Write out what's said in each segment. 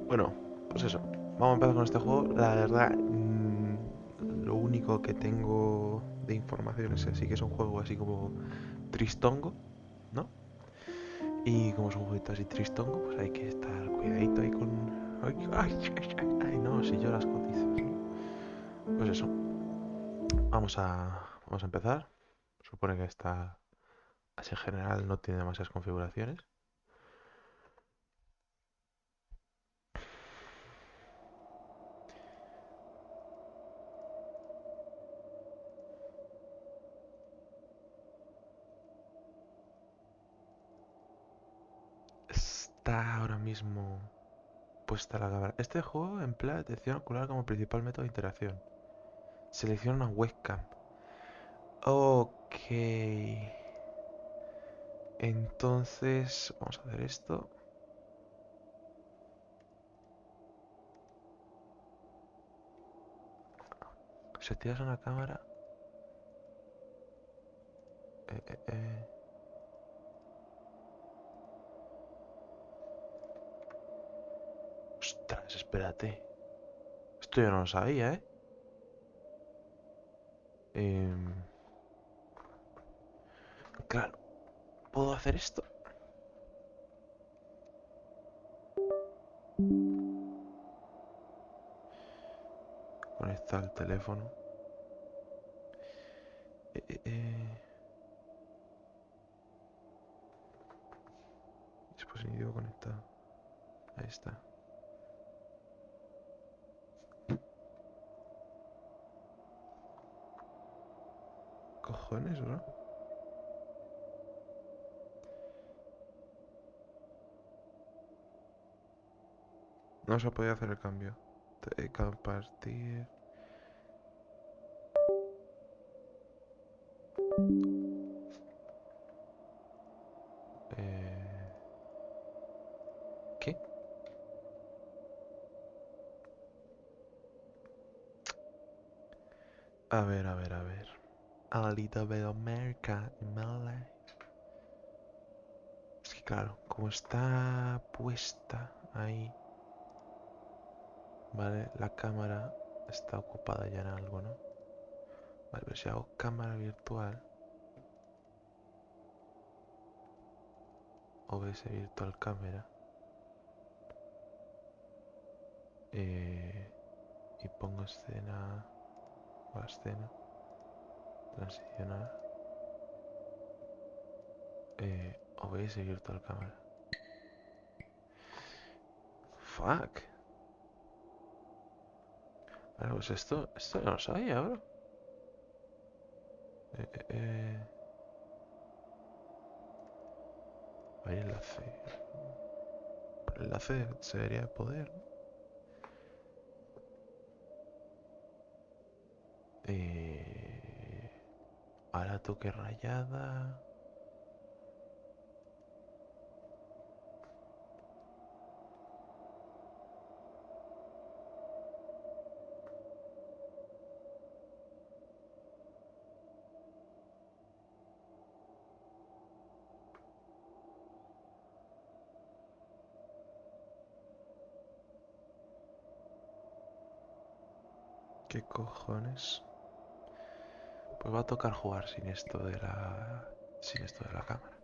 Bueno, pues eso. Vamos a empezar con este juego. La verdad, lo único que tengo de información es así que es un juego así como tristongo, ¿no? Y como es un jueguito así tristongo, pues hay que estar cuidadito ahí con... Ay, ay, ay, ay, ay, no, si lloras con dices, ¿no? Pues eso, vamos a empezar. Supone que esta, así en general, no tiene demasiadas configuraciones. Está ahora mismo puesta la cámara. Este juego emplea detección ocular como principal método de interacción. Selecciona una webcam. Ok. Entonces, vamos a hacer esto. Si activas una cámara... Eh, eh, eh. Ostras, espérate. Esto yo no lo sabía, ¿eh? Em, claro, ¿puedo hacer esto? Conecta el teléfono. Eh, eh, eh. Dispositivo conectado. Ahí está. Cojones, bro. No se podía hacer el cambio. Compartir. Eh, ¿Qué? A ver, a ver, a ver. A little bit of America in my life. Es que claro, como está puesta ahí, ¿vale? La cámara está ocupada ya en algo, ¿no? Vale, pero si hago cámara virtual, OBS Virtual Camera, eh, y pongo escena, o escena, transicionar, OBS Virtual Camera. Fuck. Vale, pues esto no lo sabía, bro. Eh, eh, eh. Vaya enlace. El enlace se debería de poder, ¿no? Ahora toque rayada. ¿Qué cojones? Pues va a tocar jugar sin esto de la... Sin esto de la cámara.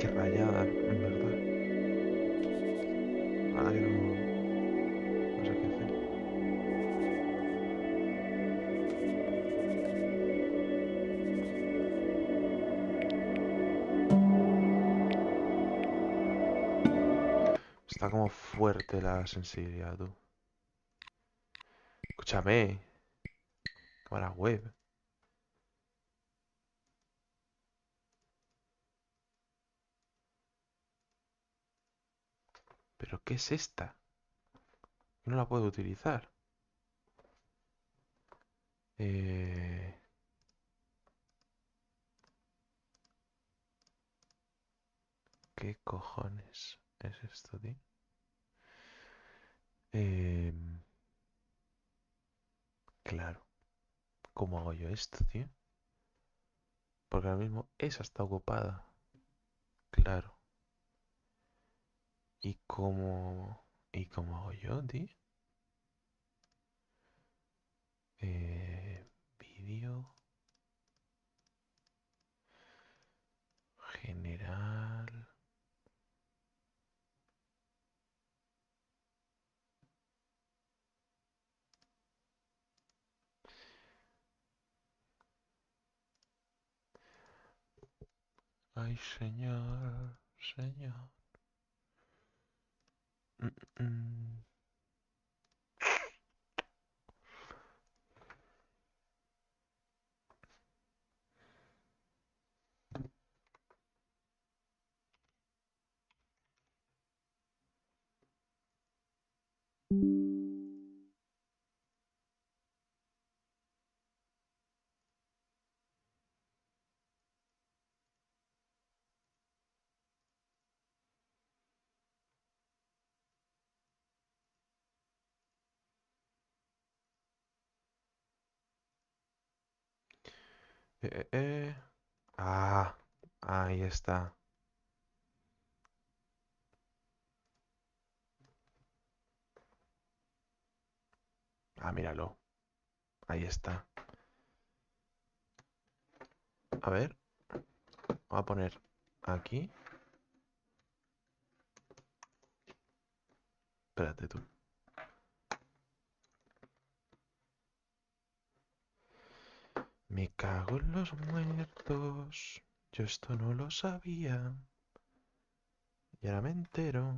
Qué rayada, en verdad. Ahora que no sé qué hacer. Está como fuerte la sensibilidad, tú. Escúchame. Cámara web. ¿Pero qué es esta? No la puedo utilizar. Eh... ¿Qué cojones es esto, tío? Eh... Claro. ¿Cómo hago yo esto, tío? Porque ahora mismo esa está ocupada. Claro. ¿Y cómo hago yo, tío? Vídeo general. Ay, señor, señor. Mm, mm. Eh, eh, eh. Ah, ahí está. Ah, míralo. Ahí está. A ver, voy a poner aquí. Espérate tú. Me cago en los muertos. Yo esto no lo sabía. Y ahora me entero.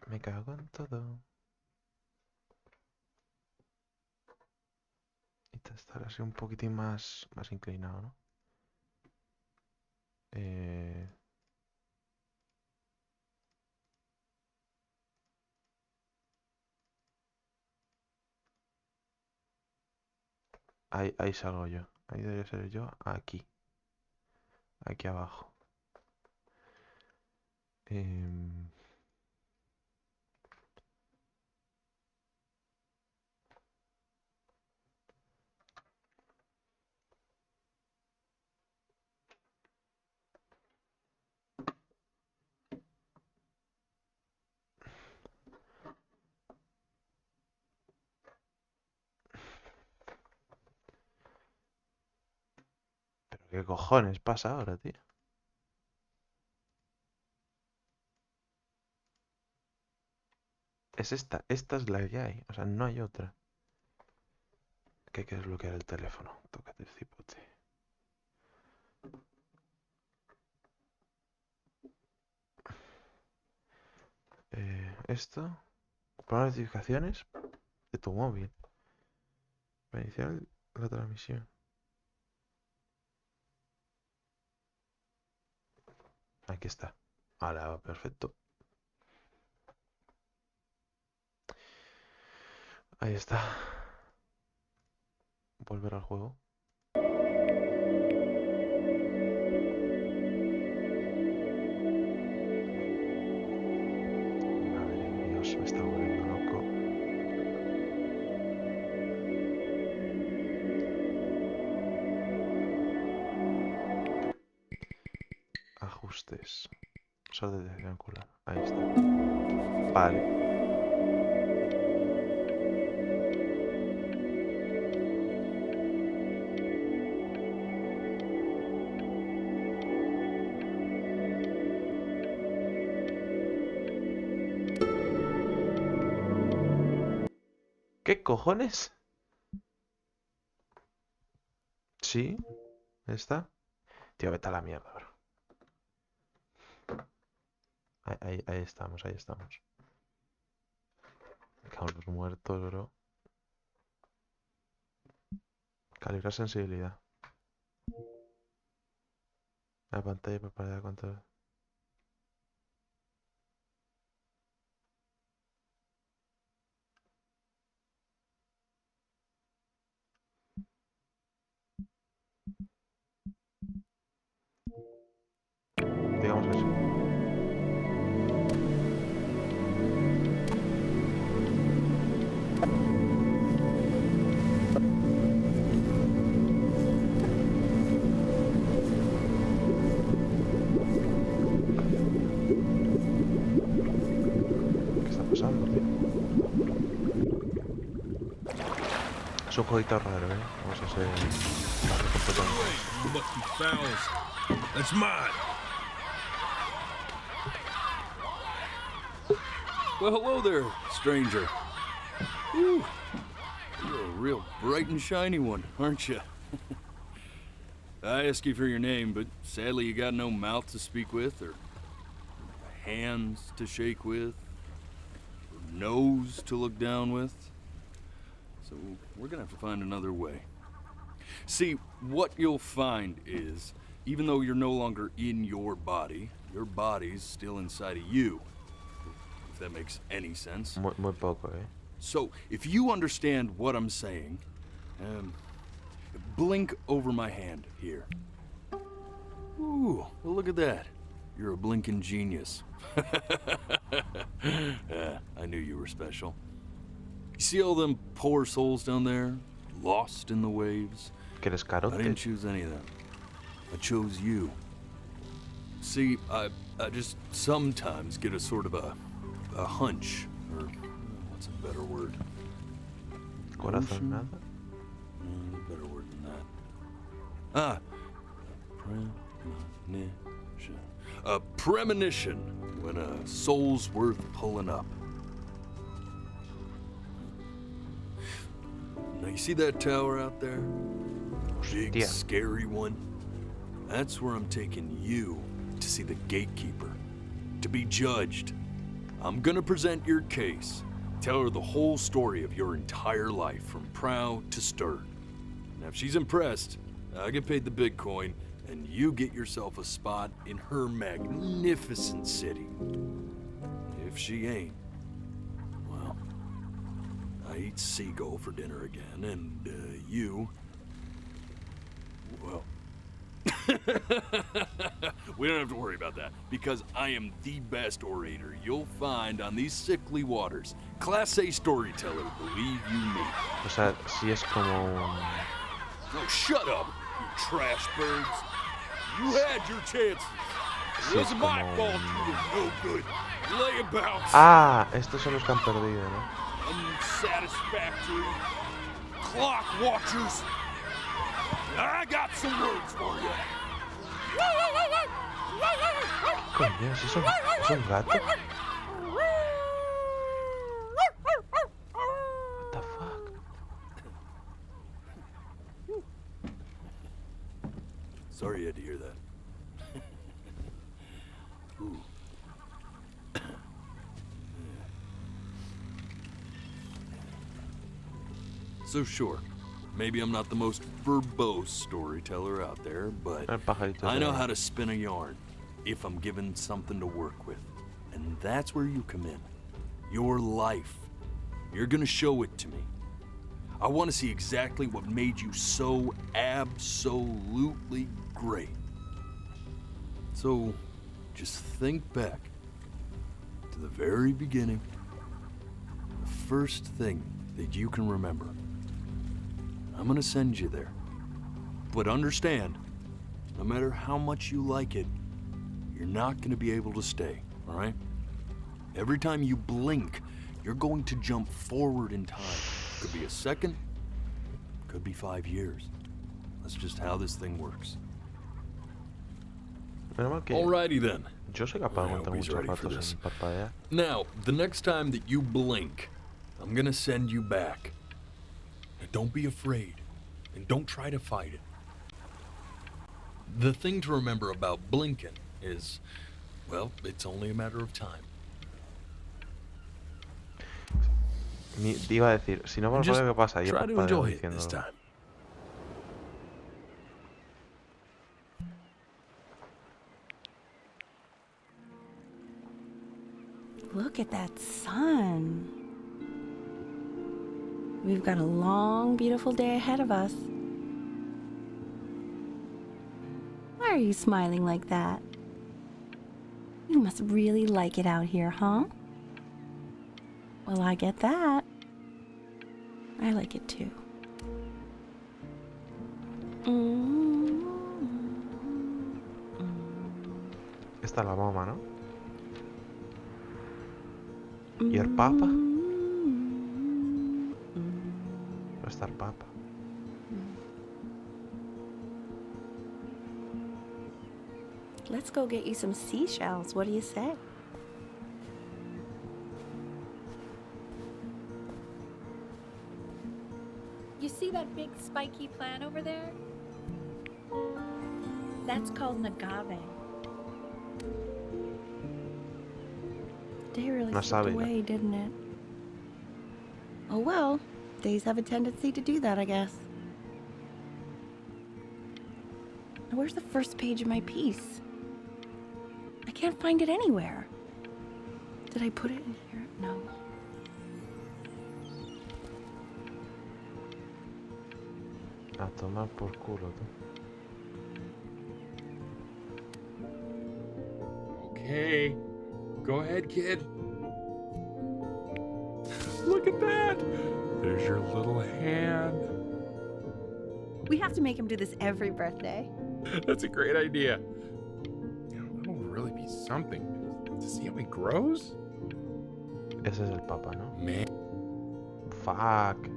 Me cago en todo. Y te estar así un poquitín más inclinado, ¿no? Eh, ahí salgo yo. Ahí debería ser yo. Aquí. Aquí abajo. Em, ¿Pero qué cojones pasa ahora, tío? Es esta. Esta es la que hay. O sea, no hay otra. Que hay que desbloquear el teléfono. Tócate el cipote. Esto. Para notificaciones de tu móvil. Para iniciar la transmisión. Aquí está. Ahora, perfecto. Ahí está. Volver al juego. Madre de Dios, me está volviendo loco. Ajustes. Solo de detección ocular. Ahí está. Vale. ¿Qué cojones? Sí, está. Tío, vete a la mierda, bro. Ahí estamos, ahí estamos. Me cago en los muertos, bro. Calibrar sensibilidad. La pantalla para parar de control. Digamos que sí. Es un jueguito raro, ¿eh? Vamos a ser... Vale, completamente. You must be fouls. That's mine. Well, hello there, stranger. Whew. You're a real bright and shiny one, aren't you? I ask you for your name, but sadly you got no mouth to speak with, or hands to shake with, or nose to look down with. So we're gonna have to find another way. See, what you'll find is, even though you're no longer in your body's still inside of you. If that makes any sense. Muy poco, ¿eh? So, if you understand what I'm saying, blink over my hand here. Ooh, well, look at that. You're a blinking genius. I knew you were special. You see all them poor souls down there, lost in the waves? Que eres I didn't carote. choose any of them. I chose you. See, I just sometimes get a sort of a hunch, or what's a better word? Corazonada. Better word than that. Premonition. A premonition when a soul's worth pulling up. Now you see that tower out there? Big, Hostia. scary one? That's where I'm taking you to see the gatekeeper, to be judged. I'm gonna present your case, tell her the whole story of your entire life, from prow to stern. Now if she's impressed, I get paid the big coin, and you get yourself a spot in her magnificent city. If she ain't, well, I eat seagull for dinner again, and you, well, we don't have to worry about that, because I am the best orator you'll find on these sickly waters. Class A storyteller, believe you me. O sea, sí es como un... Oh, shut up, you trash birds. You had your chances. Sí, It es wasn't my como fault un- you were no good. Layabouts, Ah, estos son los que han perdido, ¿no? unsatisfactory, clock watchers. I got some words for you. Coño, si son gatos. What the fuck? Sorry you had to hear that. Ooh. So sure, maybe I'm not the most verbose storyteller out there, but El pajarito I know de- how to spin a yarn if I'm given something to work with. And that's where you come in. Your life. You're gonna show it to me. I want to see exactly what made you so absolutely great. So, just think back to the very beginning. The first thing that you can remember. I'm gonna send you there. But understand, no matter how much you like it, you're not gonna be able to stay, all right? Every time you blink, you're going to jump forward in time. Could be a second, could be 5 years. That's just how this thing works. Menos mal que Alrighty then. yo soy capaz de I hope aguantar he's muchos ready for ratos this. sin parpadear. Now, the next time that you blink, I'm gonna send you back. And don't be afraid, and don't try to fight it. The thing to remember about blinking is, well, it's only a matter of time. Te iba a decir, si no Just parpadeo, ¿qué pasa? Y he try to parpadeado enjoy it this diciéndolo. time. Look at that sun. We've got a long, beautiful day ahead of us. Why are you smiling like that? You must really like it out here, huh? Well, I get that. I like it too. Esta es la moma, ¿no? ¿Y el papa? estar papa. Let's go get you some seashells. What do you say? You see that big spiky plant over there? That's called an agave. Day really Una slipped sábila. away, didn't it? Oh well, days have a tendency to do that, I guess. Now, where's the first page of my piece? I can't find it anywhere. Did I put it in here? No. A tomar por culo, tú. Okay. Go ahead, kid. Look at that. There's your little hand. We have to make him do this every birthday. That's a great idea. You know, that'll really be something to see how he grows. Ese es el papa, ¿no? Man. Fuck.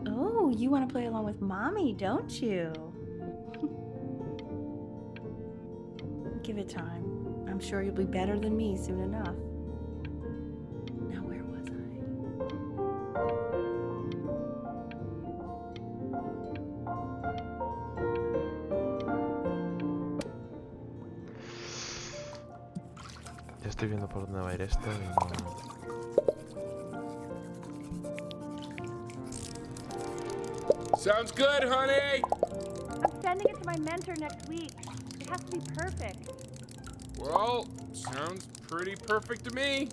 Oh, you want to play along with Mommy, don't you? Give it time. I'm sure you'll be better than me soon enough. Now, where was I? Ya estoy viendo por dónde va a ir esto y no... Sounds good, honey. I'm sending it to my mentor next week. It has to be perfect. Well, sounds pretty perfect to me.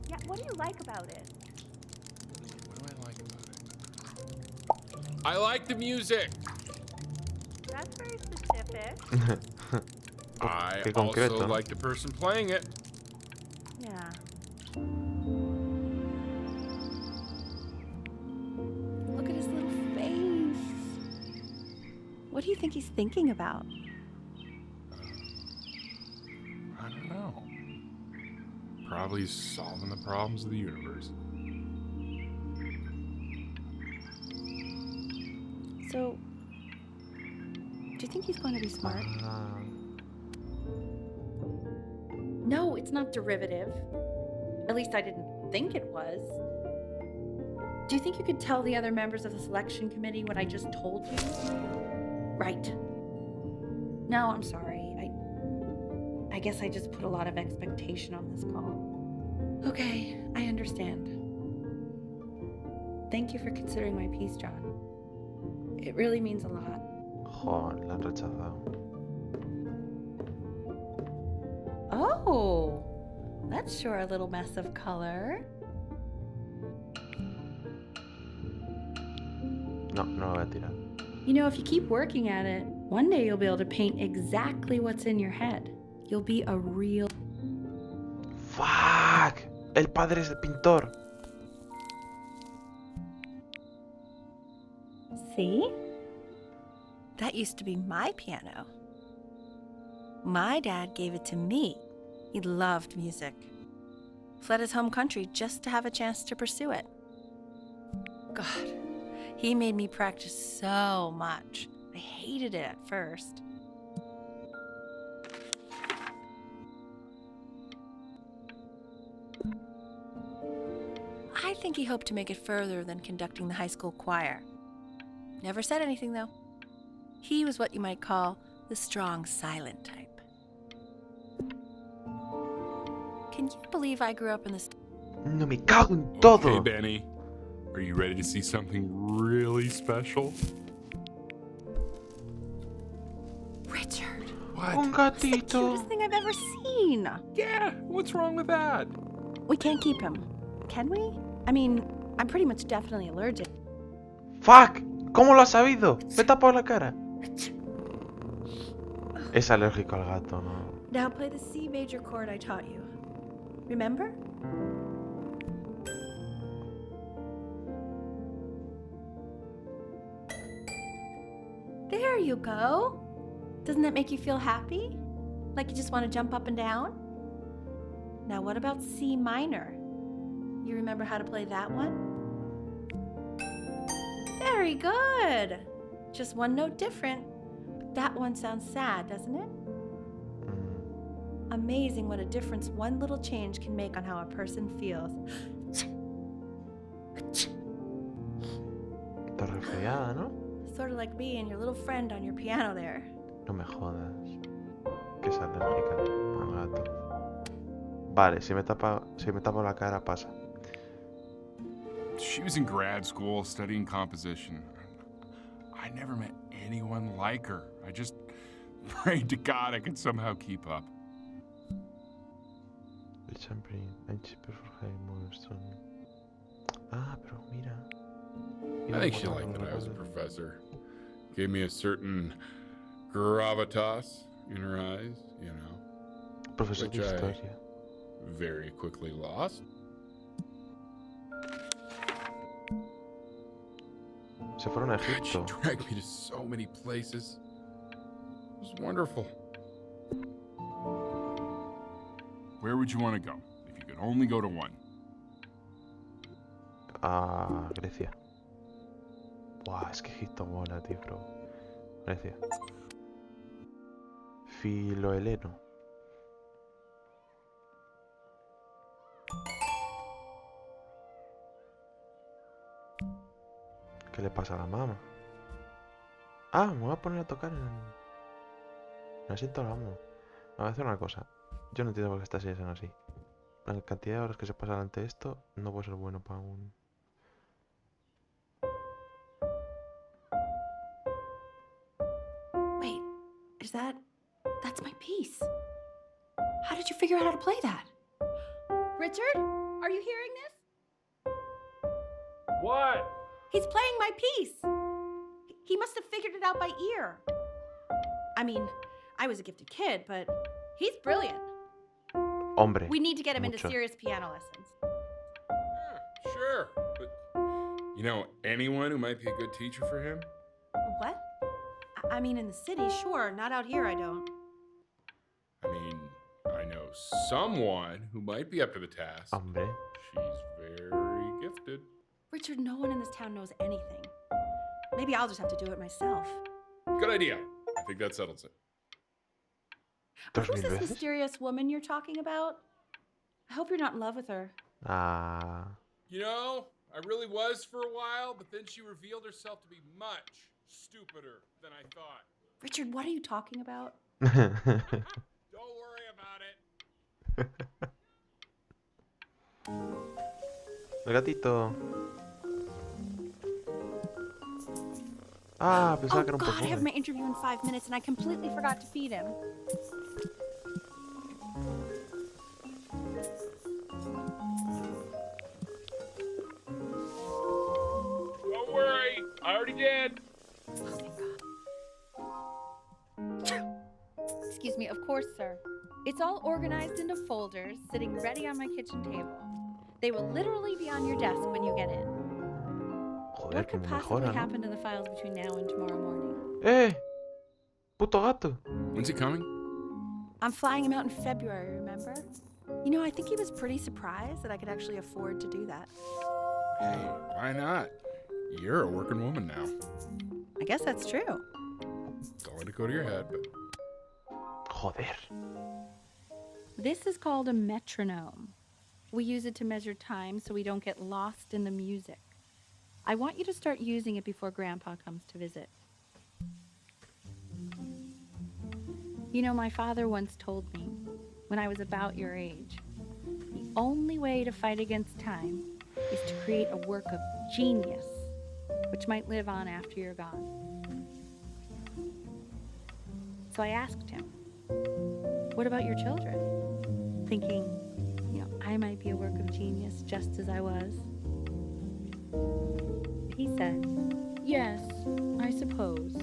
Yeah, what do you like about it? What do I like about it? I like the music. That's very specific. I Qué concreto, also ¿no? like the person playing it. Yeah. Look at his little face. What do you think he's thinking about? I don't know. Probably solving the problems of the universe. So, do you think he's going to be smart? Ah, No, it's not derivative. At least I didn't think it was. Do you think you could tell the other members of the selection committee what I just told you? Right. No, I'm sorry. I guess I just put a lot of expectation on this call. Okay, I understand. Thank you for considering my piece, John. It really means a lot. joder, la han rechazado. Oh, that's sure a little mess of color. No, no lo voy a tirar. You know, if you keep working at it, one day you'll be able to paint exactly what's in your head. You'll be a real... Fuck. El padre es el pintor. See? That used to be my piano. My dad gave it to me. He loved music. Fled his home country just to have a chance to pursue it. God, he made me practice so much. I hated it at first. I think he hoped to make it further than conducting the high school choir. Never said anything, though. He was what you might call the strong, silent type. Can you believe I grew up in this... No me cago en todo. Okay, Benny. Are you ready to see something really special? Richard, What? Un that's the gatito. cutest thing I've ever seen. Yeah, what's wrong with that? We can't keep him, can we? I mean, I'm pretty much definitely allergic. Fuck. ¿Cómo lo has sabido? Me he tapado la cara. Es alérgico al gato, ¿no? Now play the C major chord I taught you. Remember? There you go. Doesn't that make you feel happy? Like you just want to jump up and down? Now what about C minor? You remember how to play that one? Very good. Just one note different. But that one sounds sad, doesn't it? Amazing what a difference one little change can make on how a person feels. Estás resfriada, ¿no? Sort of like me and your little friend on your piano there. No me jodas. Que es alérgica al gato. Vale, si me tapo la cara pasa. She was in grad school studying composition. I never met anyone like her. I just prayed to God I could somehow keep up. Ah, pero mira. I think she liked that I was a professor. Gave me a certain gravitas in her eyes, you know. Profesor de which I historia. very quickly lost. Se fueron a God, she Egipto. dragged me to so many places. It was wonderful. Where would you want to go if you could only go to one? A Grecia. Buah, es que Egipto mola, tío, bro. Grecia. Filoheleno. ¿Qué le pasa a la mamá? Ah, me voy a poner a tocar en el asiento del amo. Me voy a hacer una cosa. Yo no entiendo por qué estas series son así. La cantidad de horas que se pasa delante de esto no puede ser bueno para un... Wait, is that... That's my piece. How did you figure out how to play that? Richard, are you hearing this? What? He's playing my piece. He must have figured it out by ear. I mean, I was a gifted kid, but he's brilliant. Hombre, We need to get him into mucho. serious piano lessons. Yeah, sure. But you know anyone who might be a good teacher for him? What? I mean, in the city, sure. Not out here, I don't. I mean, I know someone who might be up to the task. Hombre. She's very gifted. Richard, no one in this town knows anything. Maybe I'll just have to do it myself. Good idea. I think that settles it. ¿Dos Who's mil this veces? mysterious woman you're talking about? I hope you're not in love with her. Ah. You know, I really was for a while, but then she revealed herself to be much stupider than I thought. Richard, what are you talking about? Don't worry about it. El gatito. Ah, pensaba que era un God, I have my perfume. interview in 5 minutes and I completely forgot to feed him. Don't worry, I already did. Oh, thank God. Excuse me, of course, sir. It's all organized into folders, sitting ready on my kitchen table. They will literally be on your desk when you get in. Joder, What could como possibly mejora, ¿no? happen to the files between now and tomorrow morning? ¡Eh! ¡Puto gato! When's he coming? I'm flying him out in February, remember? You know, I think he was pretty surprised that I could actually afford to do that. Hey, why not? You're a working woman now. I guess that's true. Don't let it go to your head, but Joder. This is called a metronome. We use it to measure time so we don't get lost in the music. I want you to start using it before Grandpa comes to visit. You know, my father once told me, when I was about your age, the only way to fight against time is to create a work of genius, which might live on after you're gone. So I asked him, what about your children? Thinking, you know, I might be a work of genius just as I was. He said, yes, I suppose,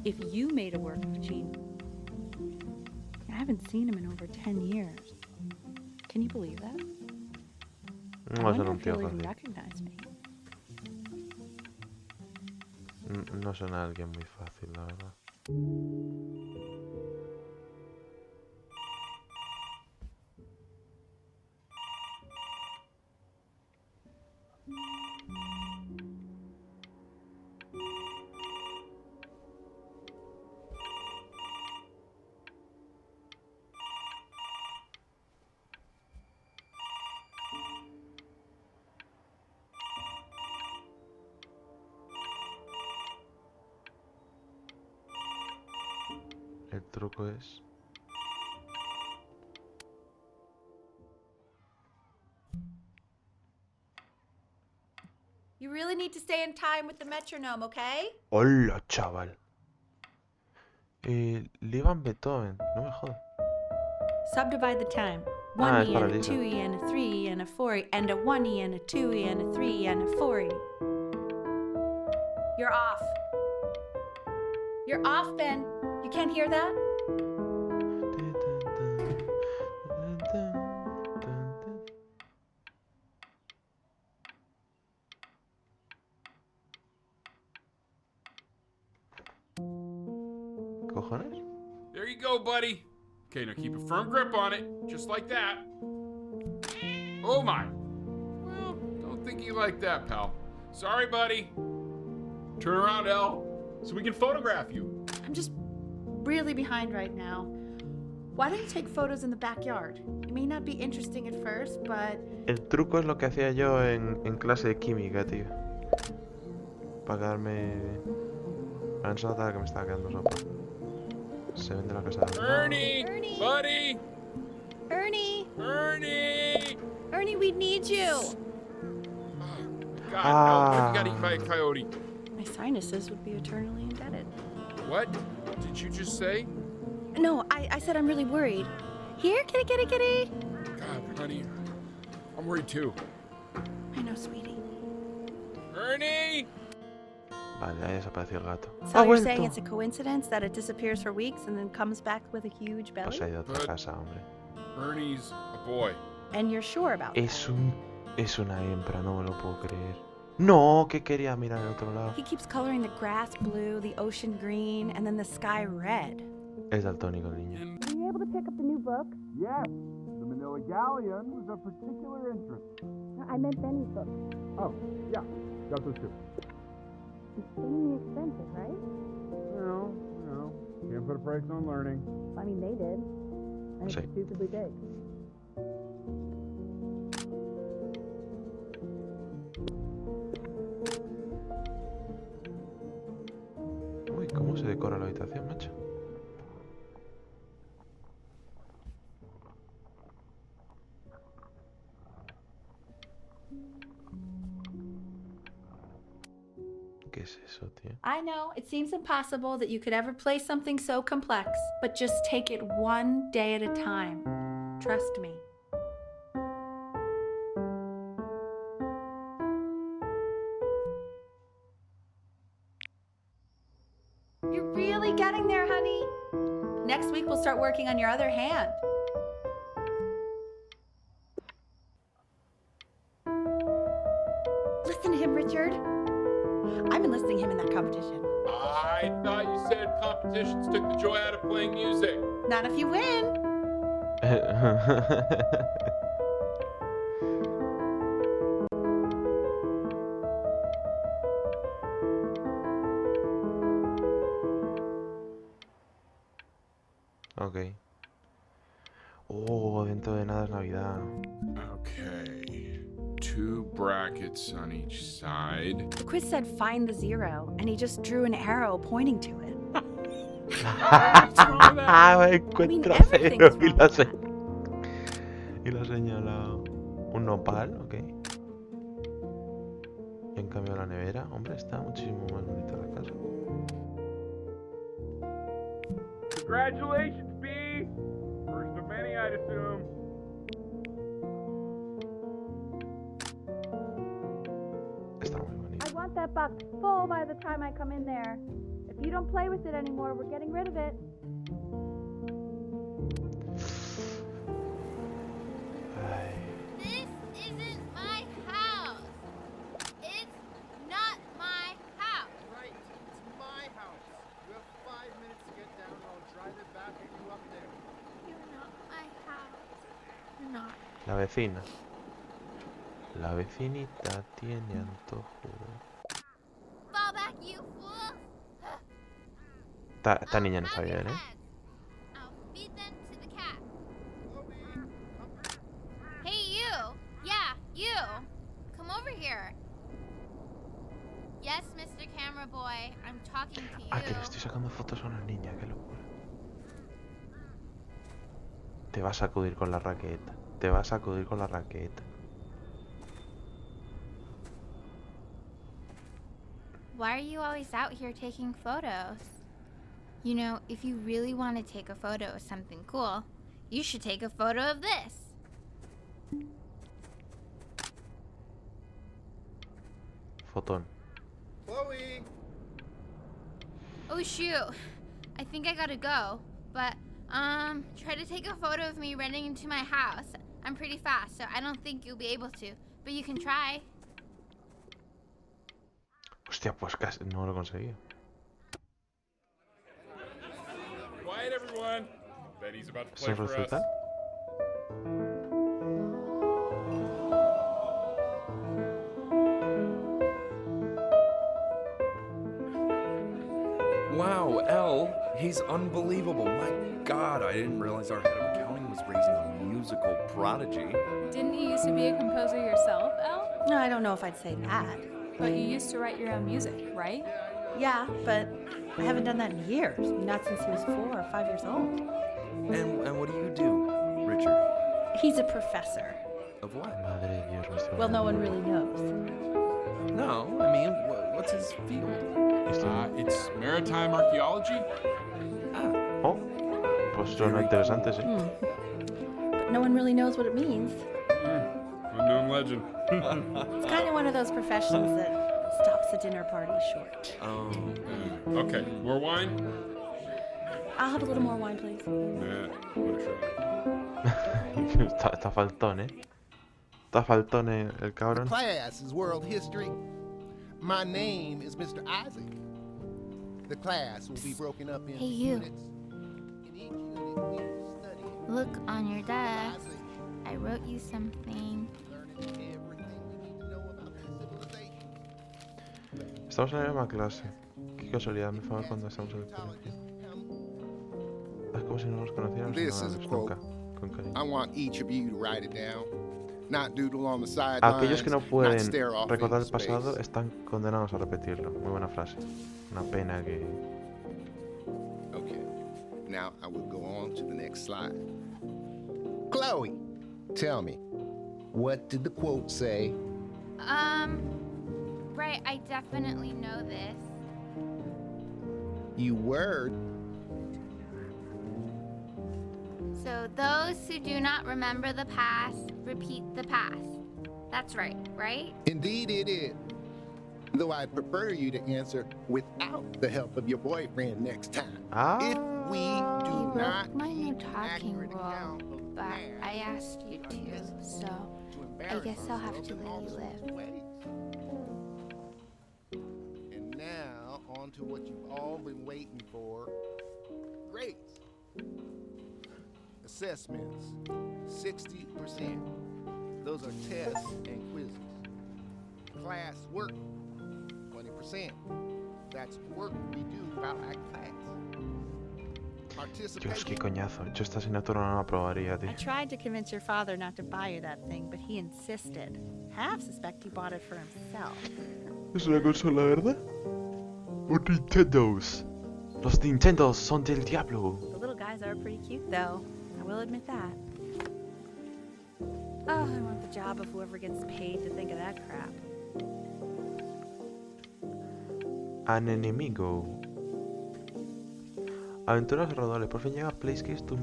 if you made a work of genius. I haven't seen him in over 10 years. Can you believe that? I No wonder son un if he'll tío even fácil. recognize me. No son alguien muy fácil, la verdad. El truco es... You really need to stay in time with the metronome, okay? ¡Hola, chaval! Levan Beethoven, no me jodas. Subdivide the time. Ah, 1 es E para and a Lisa. 2 E and a 3 E and a 4 E and a 1 E and a 2 E and a 3 E and a 4 E. You're off. You're off, Ben. You can't hear that? ¿Cojones? There you go, buddy. Okay, now keep a firm grip on it, just like that. Oh my. Well, don't think you like that, pal. Sorry, buddy. Turn around, Elle, so we can photograph you. I'm just really behind right now. Why don't you take photos in the backyard? It may not be interesting at first, but El truco es lo que hacía yo en clase de química, tío. Para quedarme... Para no se notara que me estaba quedando sopa. Se vende la casa de al lado. Ernie, Ernie. buddy, Ernie! Ernie. Ernie, we need you! God, Elle, have you got eaten by a coyote? My sinuses would be eternally indebted. What did you just say? No, I said I'm really worried. Here, kitty, kitty, kitty! God, honey, I'm worried too. I know, sweetie. Ernie. Vale, ahí desapareció el gato. So ¡Ha you're saying vuelto! it's a coincidence that it disappears for weeks and then comes back with a huge belly? Pues ha ido a otra But- casa, hombre. Ernie's a boy. And you're sure about that? Es una hembra, no me lo puedo creer. No, que quería mirar al otro lado. He keeps coloring the grass blue, the ocean green, and then the sky red. Es daltónico el niño. And Were you able to pick up the new book? Yes, the Manila Galleon was of particular interest. I meant Benny's book. Oh, yeah, got those too. Extremely expensive, right? Can't put a price on learning. I mean, they did. And Sí. it's stupidly big. Uy, ¿cómo se decora la habitación, macho? ¿Qué es eso, tío? I know, it seems impossible that you could ever play something so complex, but just take it one day at a time. Trust me. You're really getting there, honey. Next week, we'll start working on your other hand. Listen to him, Richard. I'm enlisting him in that competition. I thought you said competitions took the joy out of playing music. Not if you win. Ok. Oh, dentro de nada es Navidad. Okay. 2 brackets on each side. The quiz said find the zero, and he just drew an arrow pointing to it. What's wrong with that? Ah, encuentra everything's cero y wrong la, with se... y la señala un nopal, ok. Y en cambio la nevera, hombre, está muchísimo más bonita la casa. Congratulations, B! First of many, I'd assume. Está muy bonita. I want that box full by the time I come in there. If you don't play with it anymore, we're getting rid of it. Ay, This isn't my house. It's not my house. Right, it's my house. You have 5 minutes to get down and I'll drive it back and you up there. You're not my house. You're not. la vecina. La vecinita tiene antojo. Fall back, you fool. Esta niña no está bien, ¿eh? I'll feed them to the cat. Hey, you. Yeah, you. Come over here. Yes, Mr. Camera Boy. I'm talking to you. Ah, que le estoy sacando fotos a una niña, qué locura. Te vas a acudir con la raqueta. Te vas a acudir con la raqueta. Why are you always out here taking photos? You know, if you really want to take a photo of something cool, you should take a photo of this. Fotón. Chloe! Oh shoot, I think I gotta go. But, try to take a photo of me running into my house. I'm pretty fast, so I don't think you'll be able to. But you can try. Hostia, pues casi no lo conseguí. Quiet, everyone. Betty's about to ¿Es play un for us. recital? Wow, Elle, he's unbelievable. My God, I didn't realize our head of accounting was raising a musical prodigy. Didn't you used to be a composer yourself, Elle? No, I don't know if I'd say that. But you used to write your own music, right? Yeah, but I haven't done that in years. Not since he was 4 or 5 years old. And what do you do, Richard? He's a professor. Of what? Madre de Dios, me estoy Well, no one volviendo really knows. No, I mean, what's his field? Historia. It's maritime archaeology. Ah, Oh, pues suena interesante, sí. But no one really knows what it means. Unknown legend. It's kind of one of those professions that stops a dinner party short. Okay, more wine? I'll have a little more wine, please. Nah, what a try. Está faltón, ¿eh? Está faltón el cabrón. Class is world history. My name is Mr. Isaac. The class will be broken up into Hey, you. units. In each unit, we will study Look on your desk. Isaac, I wrote you something. learning everything we need to know about this civilization. Estamos en la misma clase. Qué casualidad, me fue cuando estamos en el colegio. Es como si no nos conociéramos This no is a hablamos quote. nunca. Con cariño. I want each of you to write it down. Not doodle on the sidelines. Aquellos que no not pueden stare off recordar el into space. pasado están condenados a repetirlo. Muy buena frase. Una pena que... Okay. Now I will go on to the next slide. Chloe, tell me, what did the quote say? Right, I definitely know this. You were. So those who do not remember the past, repeat the past. That's right, right? Indeed it is. Though I'd prefer you to answer without the help of your boyfriend next time. Ah, If we You do broke not my keep new an talking accurate rule, account of the but past, I asked you to, so to embarrass guess I'll have ourselves to in let all you sorts live. of ways. And now on to what you've all been waiting for. Grades. Assessments, 60%. Those are tests and quizzes. Class work, 20%. That's work we do about our class. Dios, qué Participation. coñazo. Yo esta asignatura no la aprobaría, tío. I tried to convince your father not to buy you that thing, but he insisted. Half suspect he bought it for himself. ¿Es una consola, verdad? ¡Oh, Nintendos! Los Nintendos son del diablo. The little guys are pretty cute, though. I will admit that. Oh, I want the job of whoever gets paid to think of that crap. An enemigo. Aventuras rodales. Por fin llega Playscase, tus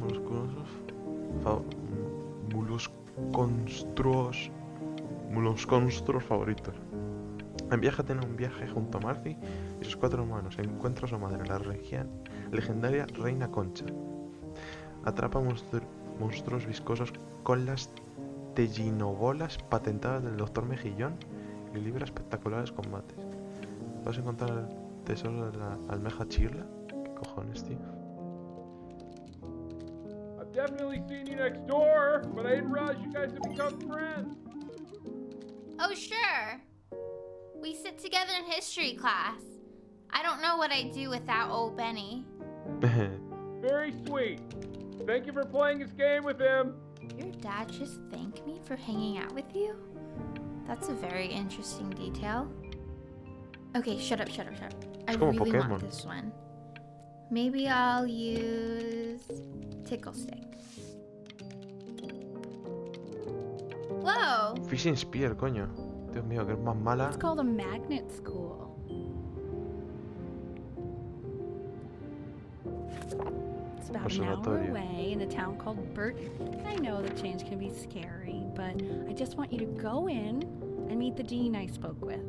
molosconstruos favoritos. Enviájate en un viaje junto a Marcy y sus 4 hermanos. Encuentra a su madre, la legendaria Reina Concha. Atrapa monstruos viscosos con las tellinobolas patentadas del Dr. Mejillón y libra espectaculares combates. ¿Vas a encontrar el tesoro de la almeja chirla? ¿Qué cojones, tío? I've definitely seen you next door, but I didn't realize you guys had become friends. Oh, sure. We sit together in history class. I don't know what I'd do without old Benny. Very sweet. Thank you for playing this game with him. Your dad just thanked me for hanging out with you? That's a very interesting detail. Okay, shut up. I como really Pokémon. want this one. Maybe I'll use Tickle Stick. Whoa. Fishing Spear, coño. Dios mío, que es más mala. It's called a magnet school. It's about an hour Observatorio. away in a town called Burton. I know the change can be scary, but I just want you to go in and meet the dean I spoke with.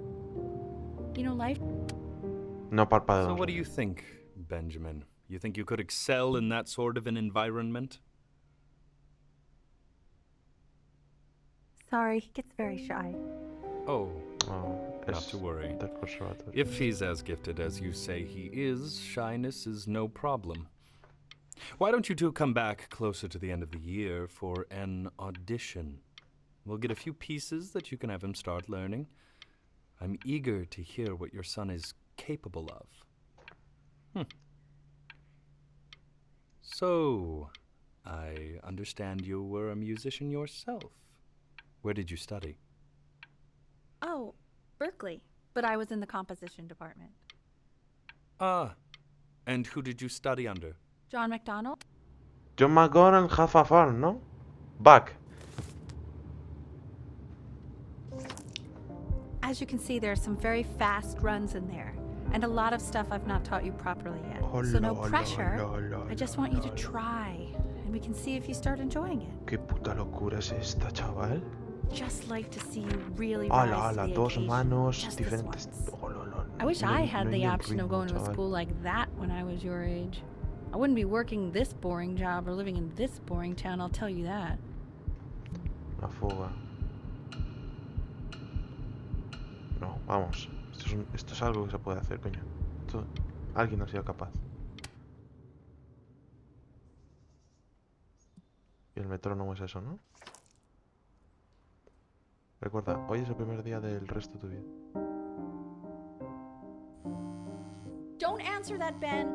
You know, life. No parpadeos. So what do you think, Benjamin? You think you could excel in that sort of an environment? Sorry, he gets very shy. Oh, Oh, not es to worry. del conservatorio. If he's as gifted as you say he is, shyness is no problem. Why don't you two come back closer to the end of the year for an audition? We'll get a few pieces that you can have him start learning. I'm eager to hear what your son is capable of. So, I understand you were a musician yourself. Where did you study? Oh, Berkeley. But I was in the composition department. Ah, and who did you study under? John McDonald? John McGonagall, half a farm, ¿no? Back. As you can see, there are some very fast runs in there. And a lot of stuff I've not taught you properly yet. So no pressure. I just want you to try. And we can see if you start enjoying it. ¿Qué puta locura es esta, chaval? Just like to see you really Ala, rise to ala, the dos occasion. manos Just this diferentes. once. Oh, no, I wish no I hay- had no hay the ni un option of ritmo, going to a chaval. school like that when I was your age. I wouldn't be working this boring job or living in this boring town, I'll tell you that. Una fuga. No, vamos. Esto es algo que se puede hacer, coño. Esto, alguien ha sido capaz. Y el metrónomo es eso, ¿no? Recuerda, hoy es el primer día del resto de tu vida. Don't answer that, Ben.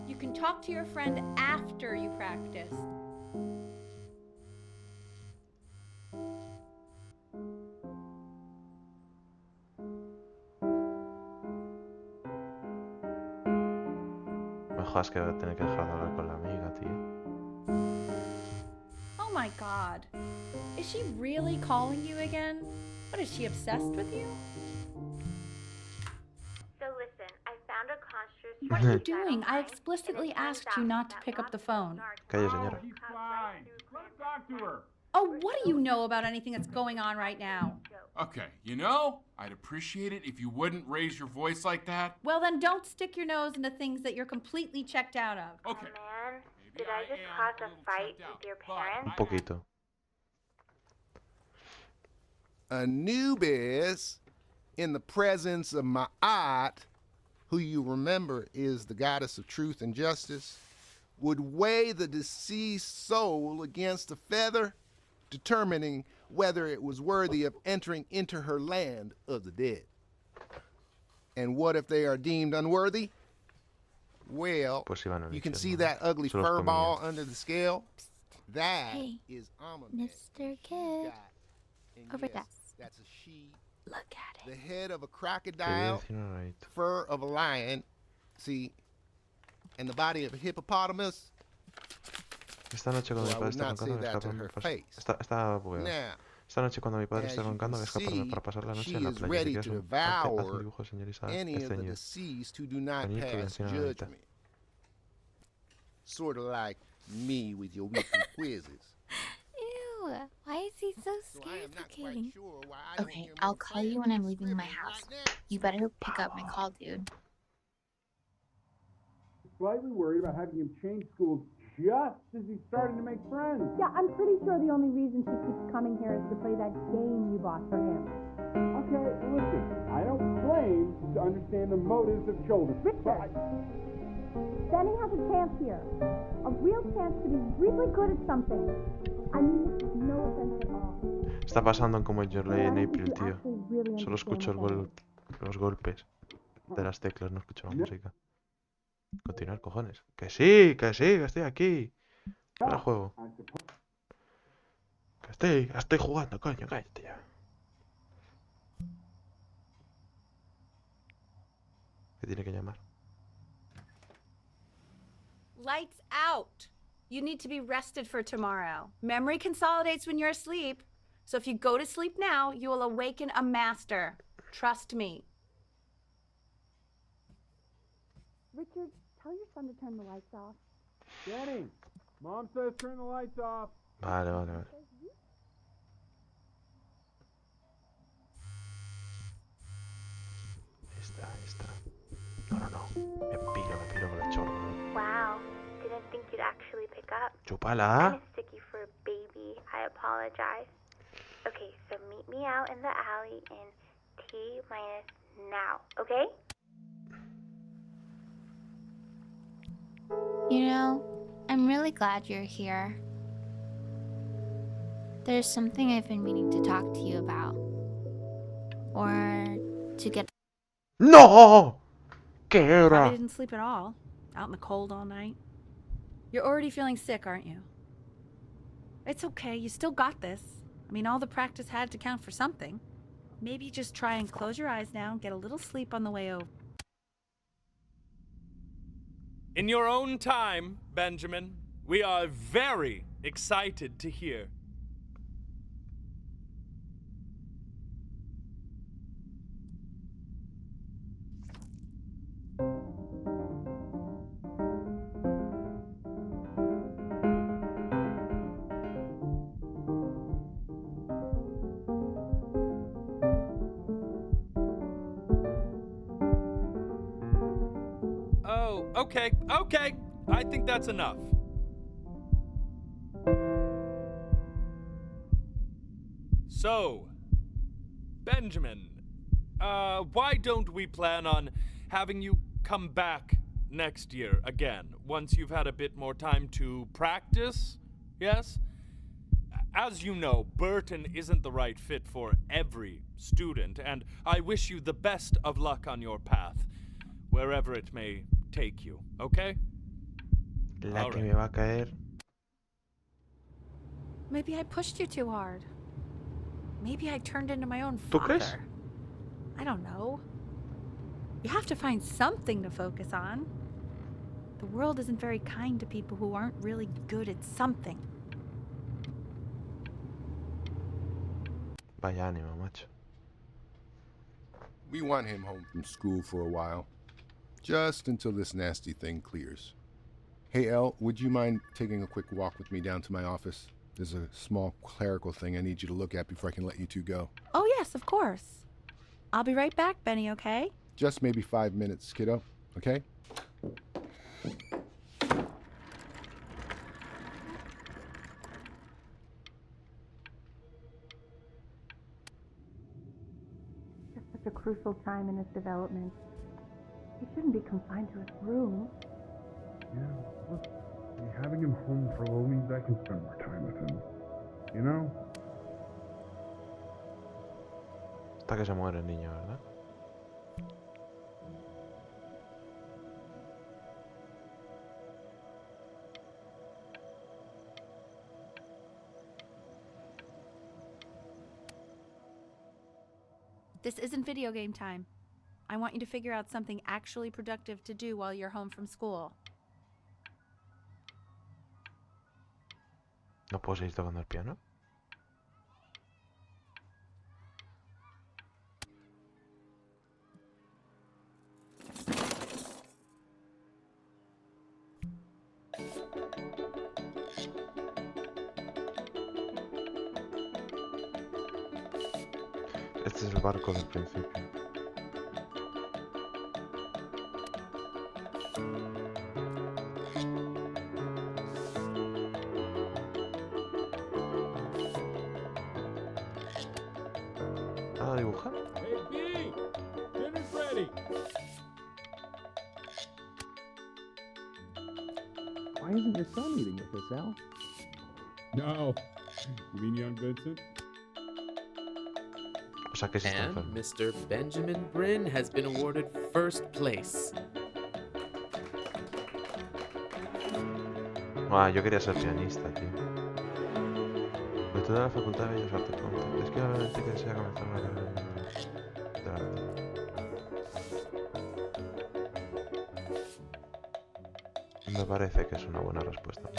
You can talk to your friend after you practice. Me jodas que voy a tener que dejar de hablar con la amiga, tío. Oh my god. Is she really calling you again? What, is she obsessed with you? So listen, I found a construct. What are you doing? I explicitly asked you not to pick up the phone. Calle, señora. She's fine. Let him talk to her. Oh, what do you know about anything that's going on right now? Okay, you know, I'd appreciate it if you wouldn't raise your voice like that. Well, then don't stick your nose into things that you're completely checked out of. Okay. Man, maybe did I just am cause a a little fight checked out, with your but parents? Un poquito. Anubis, in the presence of Ma'at, who you remember is the goddess of truth and justice, would weigh the deceased soul against a feather, determining whether it was worthy of entering into her land of the dead. And what if they are deemed unworthy? Well, Pues iban al you can infierno, see ¿no? that ugly Se los fur comía. ball under the scale? That Hey, is Amunet. Mr. Kid. And Over yes, there. that's a she. Look at The it. head of a Te voy a crocodile, decir una rarita. fur of a lion, see, and the body of a hippopotamus. Esta noche cuando Well, mi I padre would está not say roncando, me that to escaparme her para face. Está bugueado. Now, Esta noche cuando mi padre as esté you roncando, can voy a escaparme see, para pasar la noche she en la is playa. Si ready quieres to haz un devour dibujo, señor Isaac, any of the esteñido. deceased who do not Coñito, voy a pass enseñar una rarita. judgment. Sort of like me with your weekly quizzes. Ew, why is he so So I am not quite scared-looking? sure why I don't Okay, hear I'll more call you players when I'm leaving my scribbling house. right now. You better pick up my call, dude. Slightly worried about having him change schools just as he's starting to make friends. Yeah, I'm pretty sure the only reason she keeps coming here is to play that game you bought for him. Okay, listen, I don't claim to understand the motives of children. But Benny has a chance here. A real chance to be really good at something. I mean, no offense at all. Está pasando como en Your Lady in But I don't April, think you tío. actually really Solo escucho understand what los golpes de las teclas, no escucho la música. Continuar, cojones. Que sí, que estoy aquí. Para el juego. Que estoy jugando, coño, cállate ya. ¿Qué tiene que llamar? Lights out. You need to be rested for tomorrow. Memory consolidates when you're asleep. So if you go to sleep now, you will awaken a master. Trust me. Richard, tell your son to turn the lights off. Jenny, Mom says turn the lights off. Vale, vale, vale. Ahí está. No, no, no. Me piro con el chorro. Wow, didn't think you'd actually pick up. Chúpala. I'm sticky for a baby. I apologize. Okay, so meet me out in the alley in T minus now, okay? You know, I'm really glad you're here. There's something I've been meaning to talk to you about. Or to get. ¡No! ¿Qué era? Probably didn't sleep at all. Out in the cold all night. You're already feeling sick, aren't you? It's okay. You still got this. I mean, all the practice had to count for something. Maybe just try and close your eyes now and get a little sleep on the way over. In your own time, Benjamin, we are very excited to hear. Oh, okay. I think that's enough. So, Benjamin, why don't we plan on having you come back next year again, once you've had a bit more time to practice? Yes? As you know, Burton isn't the right fit for every student, and I wish you the best of luck on your path, wherever it may take you, okay? La que me va a caer. Maybe I pushed you too hard. Maybe I turned into my own ¿Tú father. crees? I don't know. You have to find something to focus on. The world isn't very kind to people who aren't really good at something. Vaya ánimo, macho. We want him home from school for a while. Just until this nasty thing clears. Hey, Elle, would you mind taking a quick walk with me down to my office? There's a small clerical thing I need you to look at before I can let you two go. Oh, yes, of course. I'll be right back, Benny, okay? Just maybe 5 minutes, kiddo, okay? It's such a crucial time in his development. He shouldn't be confined to his room. Yeah, look, having him home for a little means I can spend more time with him. You know? Hasta que se muere el niño, ¿verdad? This isn't video game time. I want you to figure out something actually productive to do while you're home from school. ¿No puedo seguir tocando el piano? Este es el barco del principio. Ah, dibujar. Hey, B! Dinner's ready! Why isn't your son eating with us, Al? No. You mean young Vincent? O sea que sí está And enfermo. Mr. Benjamin Bryn has been awarded first place. Ah, yo quería ser pianista, tío. Virtud de la Facultad de Bellas Artes. Es que obviamente que desea comenzar una carrera de arte. Me parece que es una buena respuesta.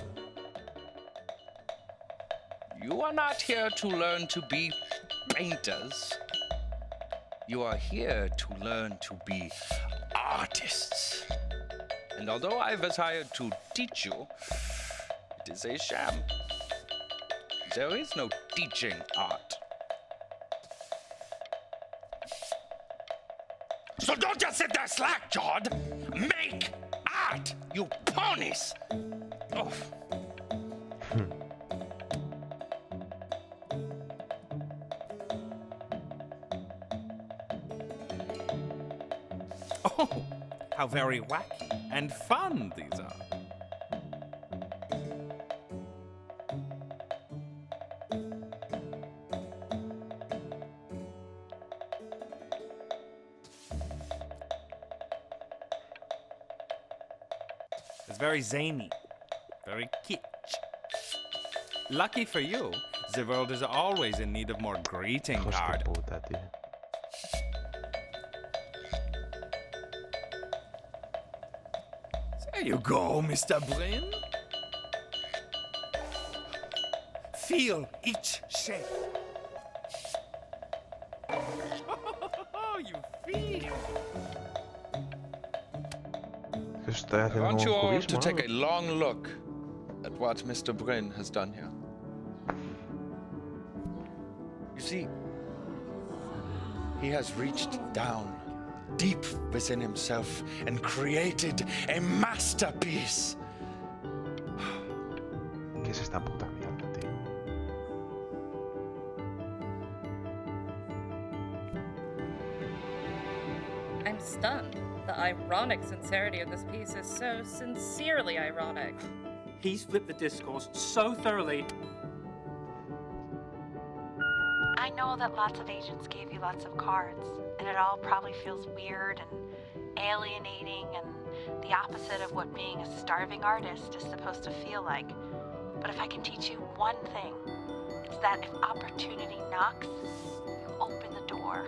You are not here to learn to be painters. You are here to learn to be artists. And although I was hired to teach you, it is a sham. There is no teaching art. So don't just sit there slack-jawed. Make art, you ponies! Oh. Oh, how very wacky and fun these are. It's very zany, very kitsch. Lucky for you, the world is always in need of more greeting cards. There you go, Mr. Brin. Feel each shape. Oh, you feel. I want you all to take a long look at what Mr. Brin has done here. You see, he has reached down deep within himself and created a masterpiece. ¿Qué es esta puta mierda, tío? I'm stunned. The ironic sincerity of this piece is so sincerely ironic. He's flipped the discourse so thoroughly. I know that lots of agents gave you lots of cards, and it all probably feels weird and alienating and the opposite of what being a starving artist is supposed to feel like. But if I can teach you one thing, it's that if opportunity knocks, you open the door.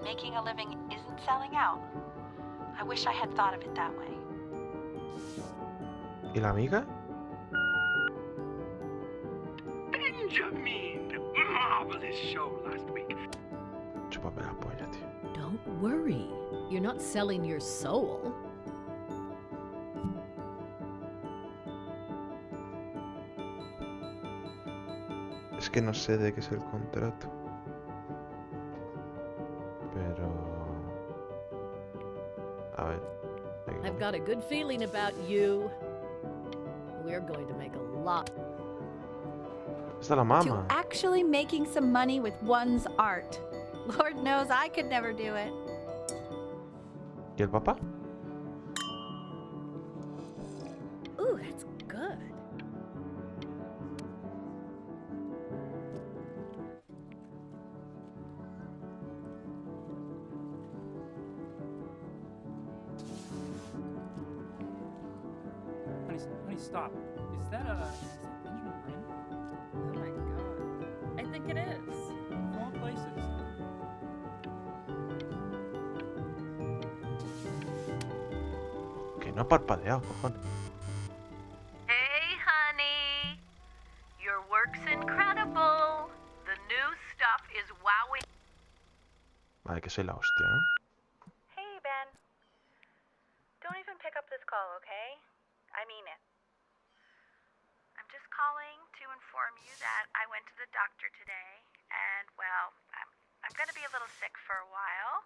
Making a living isn't selling out. I wish I had thought of it that way. ¿Y la amiga? Benjamin! Marvelous show last week. Chúpame la polla, tío. Don't worry. You're not selling your soul. Es que no sé de qué es el contrato. Pero... A ver. I've got a good feeling about you. We're going to make a lot. Está la mama. To actually making some money with one's art. Lord knows I could never do it. ¿Y el papá? Ooh, that's good. Honey, stop. Is that Benjamin Brin? Oh my god. I think it is. Wrong places. Que no ha parpadeado, cojones. Hey, honey. Your work's incredible. The new stuff is wowing. Vale, que soy la hostia, ¿no? Hey, Ben. Don't even pick up this call, okay? I mean it. I'm just calling to inform you that I went to the doctor today, and, well, I'm gonna be a little sick for a while,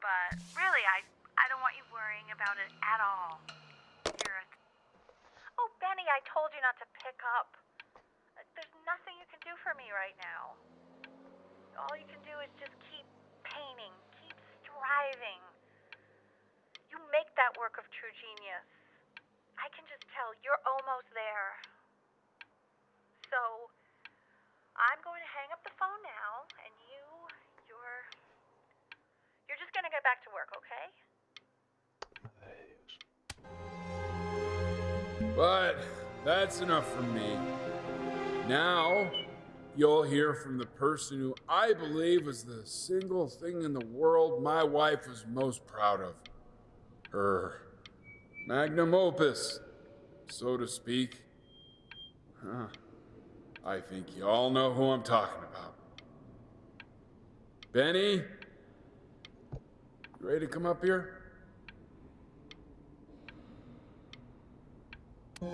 but really, I don't want you worrying about it at all. Oh, Benny, I told you not to pick up. There's nothing you can do for me right now. All you can do is just keep painting, keep striving. You make that work of true genius. I can just tell you're almost there. So, I'm going to hang up the phone now, and you're just gonna get back to work, okay? But that's enough from me. Now, you'll hear from the person who I believe was the single thing in the world my wife was most proud of. Her magnum opus, so to speak. I think you all know who I'm talking about. Benny? You ready to come up here? Go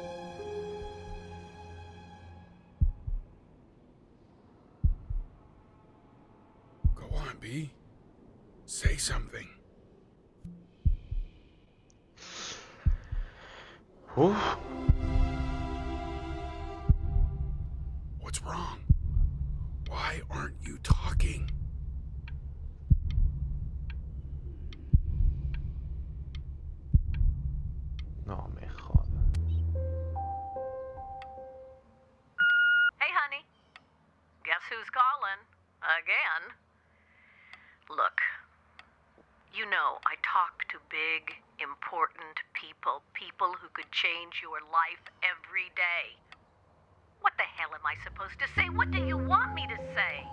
on, B. Say something. Uf. What's wrong? Why aren't you talking? No me jodas. Hey, honey. Guess who's calling? Again. Look, you know I talk to big, important people who could change your life every day. What the hell am I supposed to say? What do you want me to say?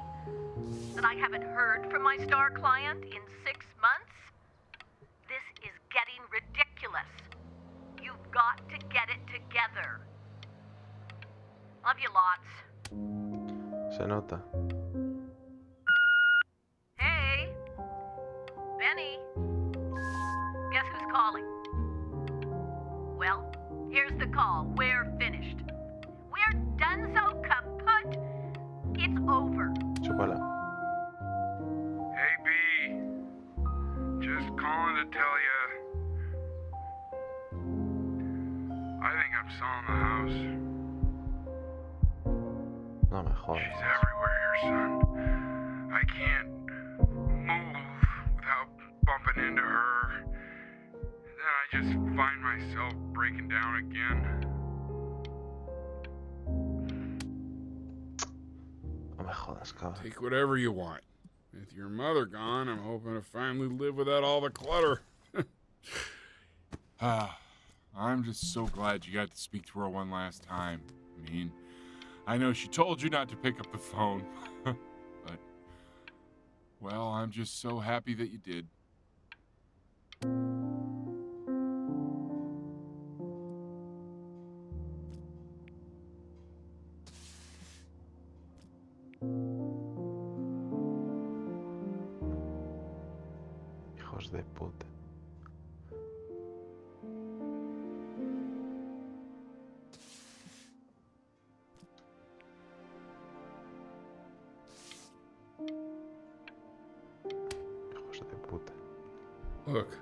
That I haven't heard from my star client in 6 months? This is getting ridiculous. You've got to get it together. Love you lots. Se nota. Hey, Benny. Guess who's calling? Well, here's the call. We're finished. We're done so kaput. It's over. Chúpala. Hey, B. Just calling to tell you. I think I'm selling the house. No me jodas. She's everywhere here, son. I can't move without bumping into her. Then I just find myself breaking down again. No me jodas, cabrón. Take whatever you want. With your mother gone, I'm hoping to finally live without all the clutter. I'm just so glad you got to speak to her one last time. I mean, I know she told you not to pick up the phone, but, well, I'm just so happy that you did. Hijos de puta. Hijos de puta. Look.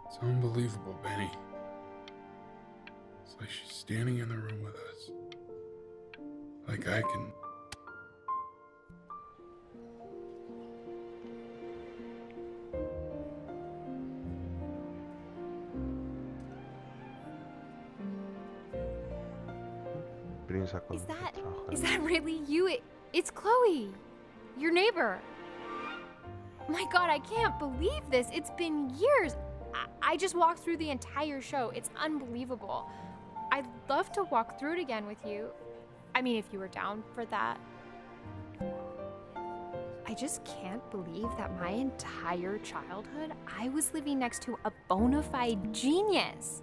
It's unbelievable, Benny. It's like she's standing in the room with us. Like I can... Is that really you? It's Chloe, your neighbor. My God, I can't believe this. It's been years. I just walked through the entire show. It's unbelievable. I'd love to walk through it again with you. I mean, if you were down for that. I just can't believe that my entire childhood, I was living next to a bona fide genius.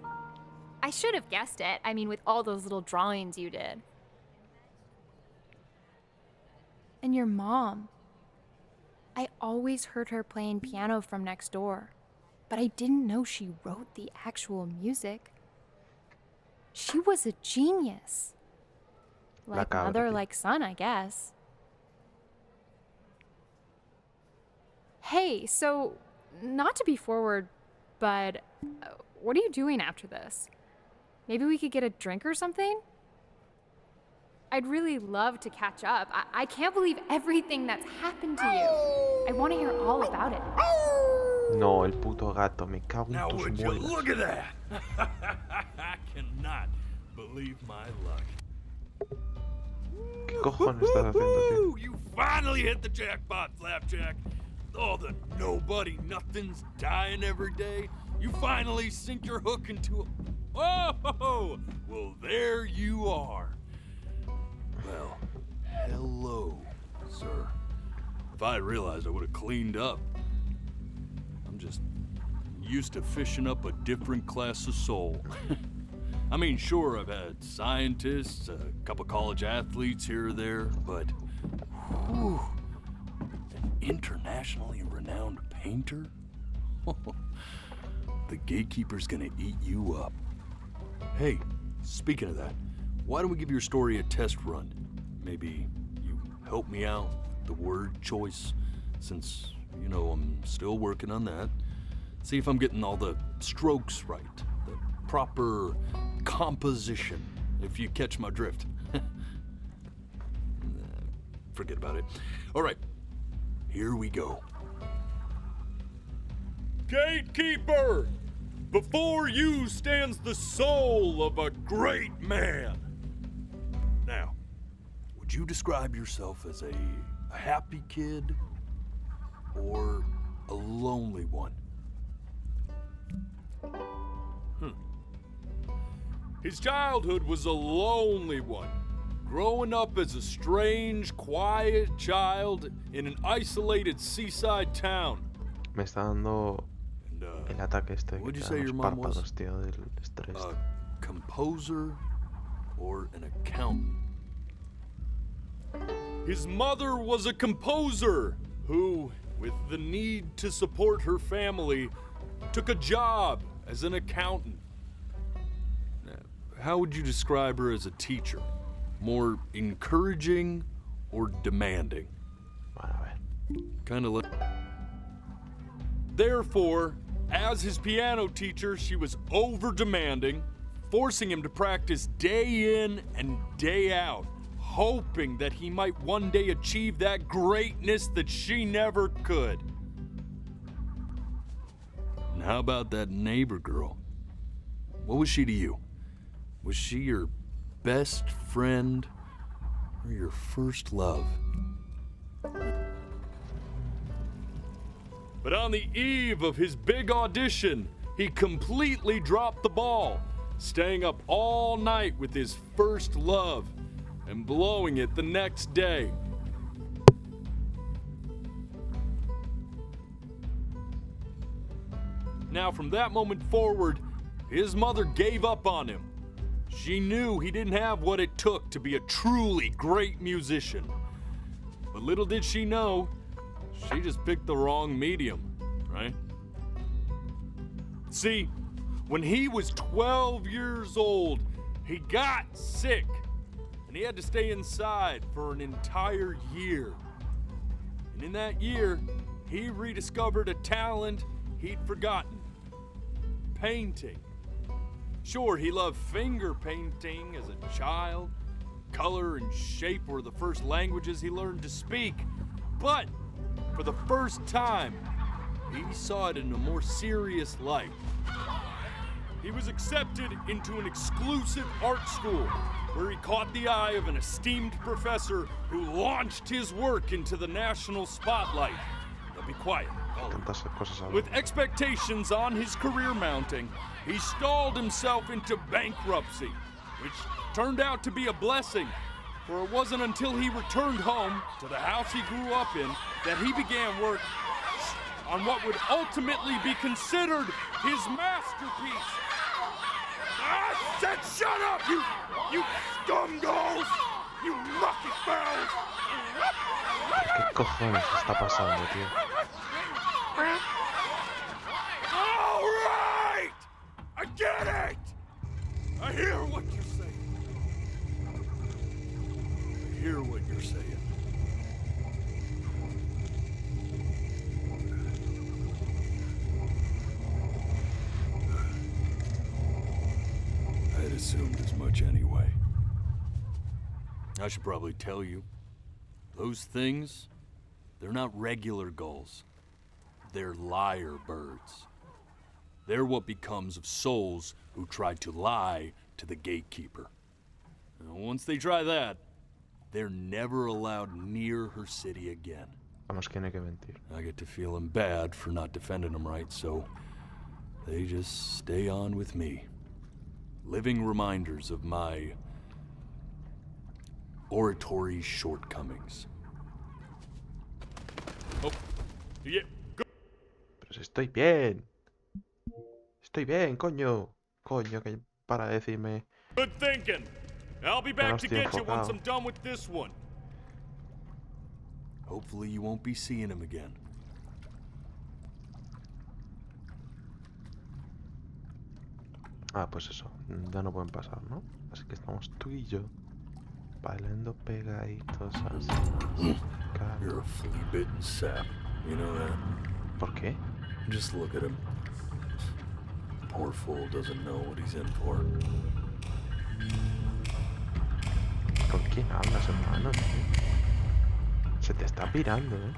I should have guessed it. I mean, with all those little drawings you did. And your mom. I always heard her playing piano from next door, but I didn't know she wrote the actual music. She was a genius. Like mother, like son, I guess. Hey, so, not to be forward, but what are you doing after this? Maybe we could get a drink or something? I'd really love to catch up. I can't believe everything that's happened to you. I want to hear all about it. No, el puto gato, me cago en Now tus would you muelas. look at that? I cannot believe my luck. ¿Qué cojones estás haciendo, tío? You finally hit the jackpot, Flapjack. All the nobody nothings dying every day. You finally sink your hook into a... Oh, well, there you are. Well, hello, sir. If I realized, I would have cleaned up. I'm just used to fishing up a different class of soul. I mean, sure, I've had scientists, a couple college athletes here or there, but whew, an internationally renowned painter? The gatekeeper's gonna eat you up. Hey, speaking of that, why don't we give your story a test run? Maybe you help me out with the word choice, since, you know, I'm still working on that. See if I'm getting all the strokes right, the proper composition, if you catch my drift. Forget about it. All right, here we go. Gatekeeper! Before you stands the soul of a great man. Now, would you describe yourself as a happy kid or a lonely one? His childhood was a lonely one, growing up as a strange, quiet child in an isolated seaside town. Me está dando el ataque este que What'd you te say dan your los mom was? párpados, tío, del estrés. A composer or an accountant? His mother was a composer who, with the need to support her family, took a job as an accountant. How would you describe her as a teacher? More encouraging or demanding? Kind of like... Therefore, as his piano teacher, she was over-demanding, forcing him to practice day in and day out, hoping that he might one day achieve that greatness that she never could. And how about that neighbor girl? What was she to you? Was she your best friend or your first love? But on the eve of his big audition, he completely dropped the ball, staying up all night with his first love and blowing it the next day. Now, from that moment forward, his mother gave up on him. She knew he didn't have what it took to be a truly great musician. But little did she know, she just picked the wrong medium, right? See, when he was 12 years old, he got sick, and he had to stay inside for an entire year. And in that year, he rediscovered a talent he'd forgotten: painting. Sure, he loved finger painting as a child. Color and shape were the first languages he learned to speak. But for the first time, he saw it in a more serious light. He was accepted into an exclusive art school where he caught the eye of an esteemed professor who launched his work into the national spotlight. Now be quiet. With expectations on his career mounting, he stalled himself into bankruptcy, which turned out to be a blessing, for it wasn't until he returned home to the house he grew up in that he began work on what would ultimately be considered his masterpiece. I said shut up, you scumballs! You lucky fowls! ¿Qué cojones está pasando, tío? All right! I get it! I hear what you're saying. I hear what you're saying. I'd assumed as much anyway. I should probably tell you, those things, they're not regular gulls. They're liar birds. They're what becomes of souls who try to lie to the gatekeeper. And once they try that, they're never allowed near her city again. Vamos, que no hay que mentir. I get to feeling bad for not defending them right, so they just stay on with me. Living reminders of my oratory shortcomings. Oh, yeah. Pero si estoy bien. Estoy bien, coño. Coño, que para decirme Good thinking. I'll be que no back to estoy get you once enfocado. I'm done with this one. Hopefully you won't be seeing him again. Ah, pues eso, ya no pueden pasar, ¿no? Así que estamos tú y yo bailando pegaditos así. You're a flea-bitten sap. You know that? ¿Por qué? Just look at him. Poor fool doesn't know what he's in for. ¿Con quién hablas, hermano? Se te está pirando, ¿eh?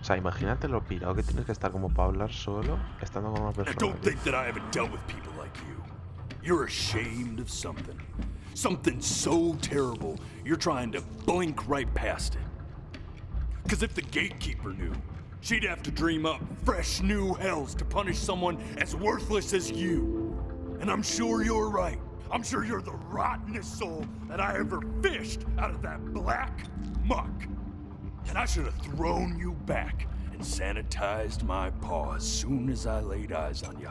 O sea, imagínate lo pirado que tienes que estar como para hablar solo, estando con una I persona don't así. think that I haven't dealt with people like you. You're ashamed of something. Something so terrible, you're trying to blink right past it. Because if the gatekeeper knew, she'd have to dream up fresh new hells to punish someone as worthless as you. And I'm sure you're right. I'm sure you're the rottenest soul that I ever fished out of that black muck. And I should have thrown you back and sanitized my paw as soon as I laid eyes on you.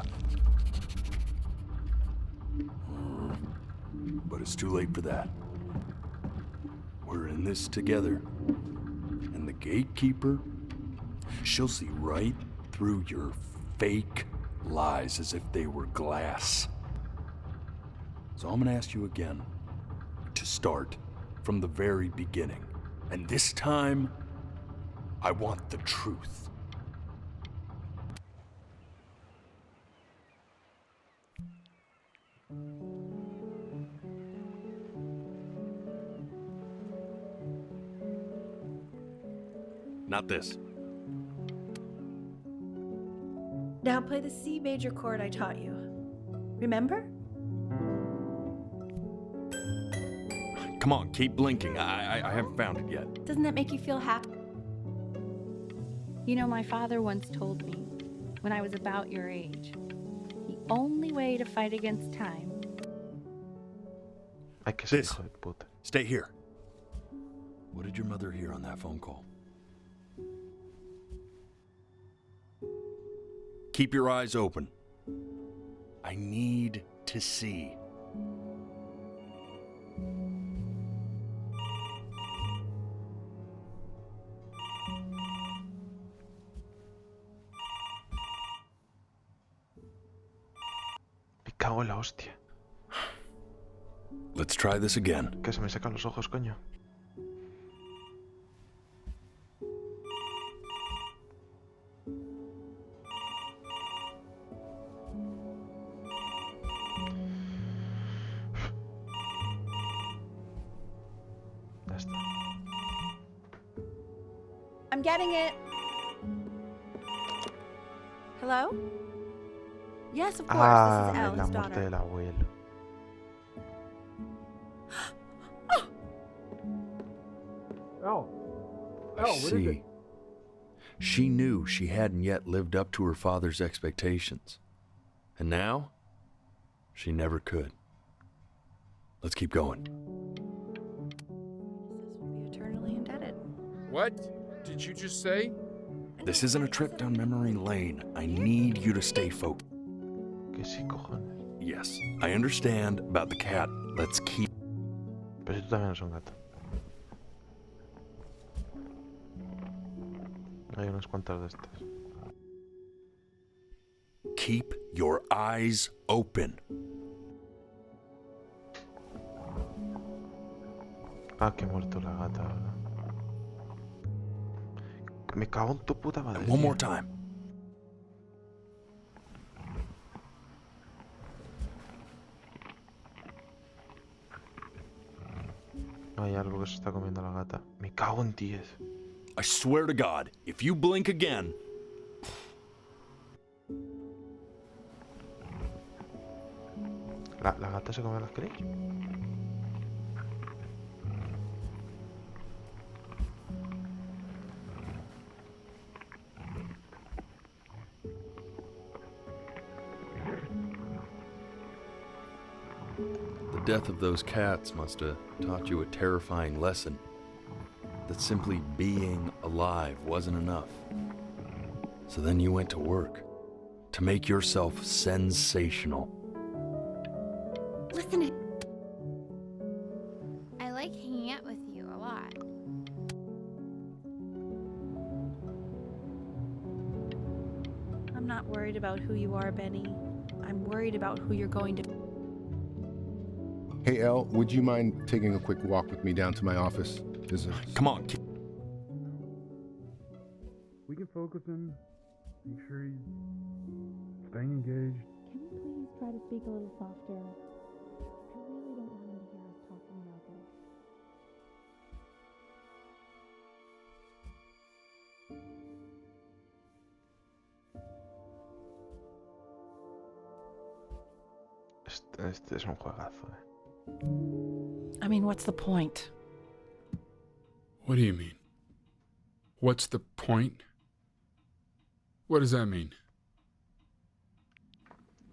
But it's too late for that. We're in this together. And the gatekeeper, she'll see right through your fake lies as if they were glass. So I'm gonna ask you again to start from the very beginning. And this time, I want the truth. Not this. Now play the C major chord I taught you. Remember? Come on, keep blinking. I haven't found it yet. Doesn't that make you feel happy? You know, my father once told me, when I was about your age, the only way to fight against time. Hay que ser hijo de puta. Stay here. What did your mother hear on that phone call? Keep your eyes open. I need to see. Me cago en la hostia. Let's try this again. Que se me secan los ojos, coño. Ya está. I'm getting it. Hello? Yes, of course. Ah, This is Elle, la his muerte daughter. del abuelo. I see. She knew she hadn't yet lived up to her father's expectations. And now, she never could. Let's keep going. We'll be eternally indebted. What did you just say? This isn't a trip down memory lane. I need you to stay focused. Que sí, cojones. Yes, I understand about the cat. Let's keep... Pero si tú también eres un gato. Hay unas cuantas de estas. Keep your eyes open. Ah, que ha muerto la gata ahora. Me cago en tu puta madre. One more time. Hay algo que se está comiendo la gata. Me cago en 10. I swear to God, if you blink again... ¿La gata se come las crías? The death of those cats must have taught you a terrifying lesson. That simply being alive wasn't enough. So then you went to work to make yourself sensational. Listen, I like hanging out with you a lot. I'm not worried about who you are, Benny. I'm worried about who you're going to. Hey, Elle, would you mind taking a quick walk with me down to my office? Come on, We can focus him. Make sure he's staying engaged. Can you please try to speak a little softer? I really don't want him to hear us talking about this. Este es un juegazo, I mean, what's the point? What do you mean? What's the point? What does that mean?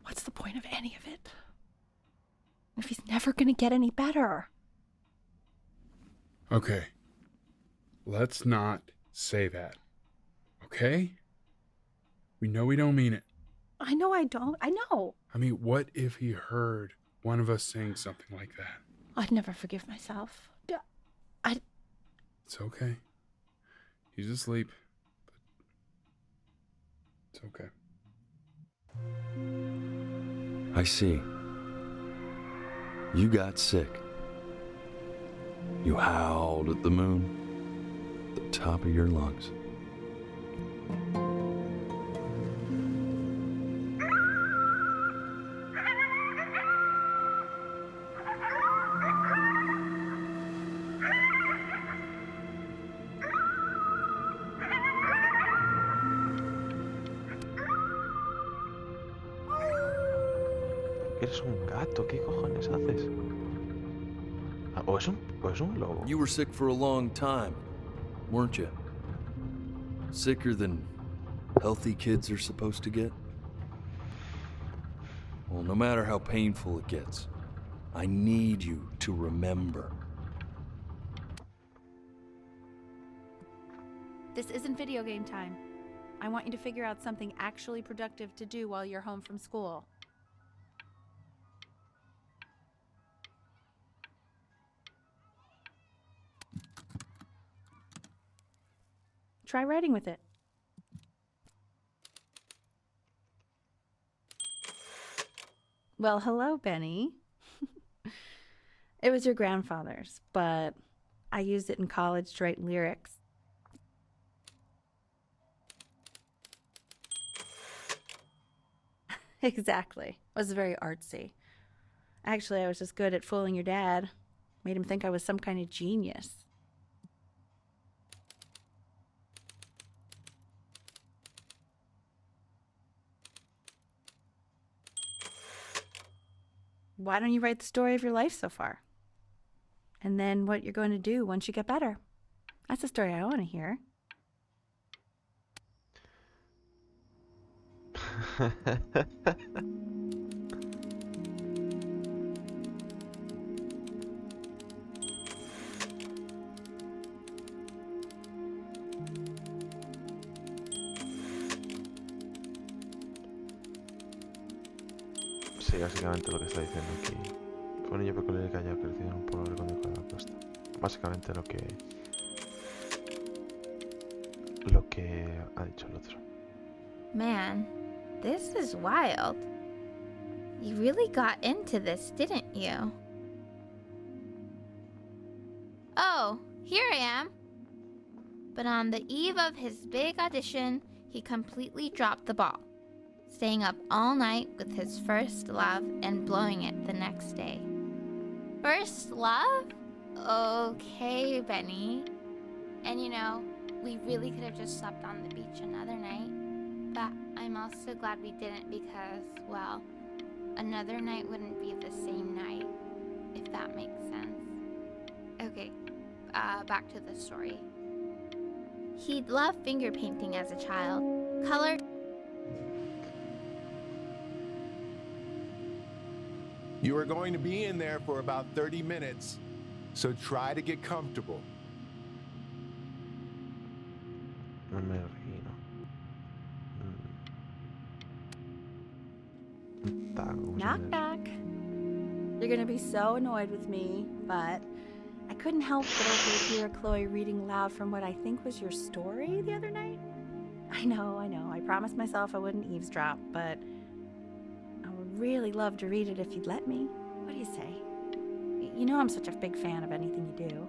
What's the point of any of it? If he's never gonna get any better. Okay. Let's not say that. Okay? We know we don't mean it. I know I don't. I know. I mean, what if he heard one of us saying something like that? I'd never forgive myself. It's okay. He's asleep. But it's okay. I see. You got sick. You howled at the moon, at the top of your lungs. Eres un gato, ¿qué cojones haces? ¿O es un lobo? You were sick for a long time, weren't you? Sicker than healthy kids are supposed to get? Well, no matter how painful it gets, I need you to remember. This isn't video game time. I want you to figure out something actually productive to do while you're home from school. Try writing with it. Well, hello, Benny. It was your grandfather's, but I used it in college to write lyrics. Exactly. It was very artsy. Actually, I was just good at fooling your dad. Made him think I was some kind of genius. Why don't you write the story of your life so far? And then what you're going to do once you get better. That's the story I want to hear. Sí, básicamente lo que está diciendo aquí. Fue un niño peculiar que haya crecido en un pueblo recóndito de la costa. Básicamente lo que ha dicho el otro. Man, this is wild. You really got into this, didn't you? Oh, here I am. But on the eve of his big audition, he completely dropped the ball, staying up all night with his first love and blowing it the next day. First love? Okay, Benny. And you know, we really could have just slept on the beach another night. But I'm also glad we didn't because, well, another night wouldn't be the same night, if that makes sense. Okay, back to the story. He'd loved finger painting as a child. Colored. You are going to be in there for about 30 minutes, so try to get comfortable. No me río. Knock, knock. You're gonna be so annoyed with me, but I couldn't help but overhear Chloe reading loud from what I think was your story the other night. I know. I promised myself I wouldn't eavesdrop, but I would really love to read it if you'd let me. What do you say? You know I'm such a big fan of anything you do.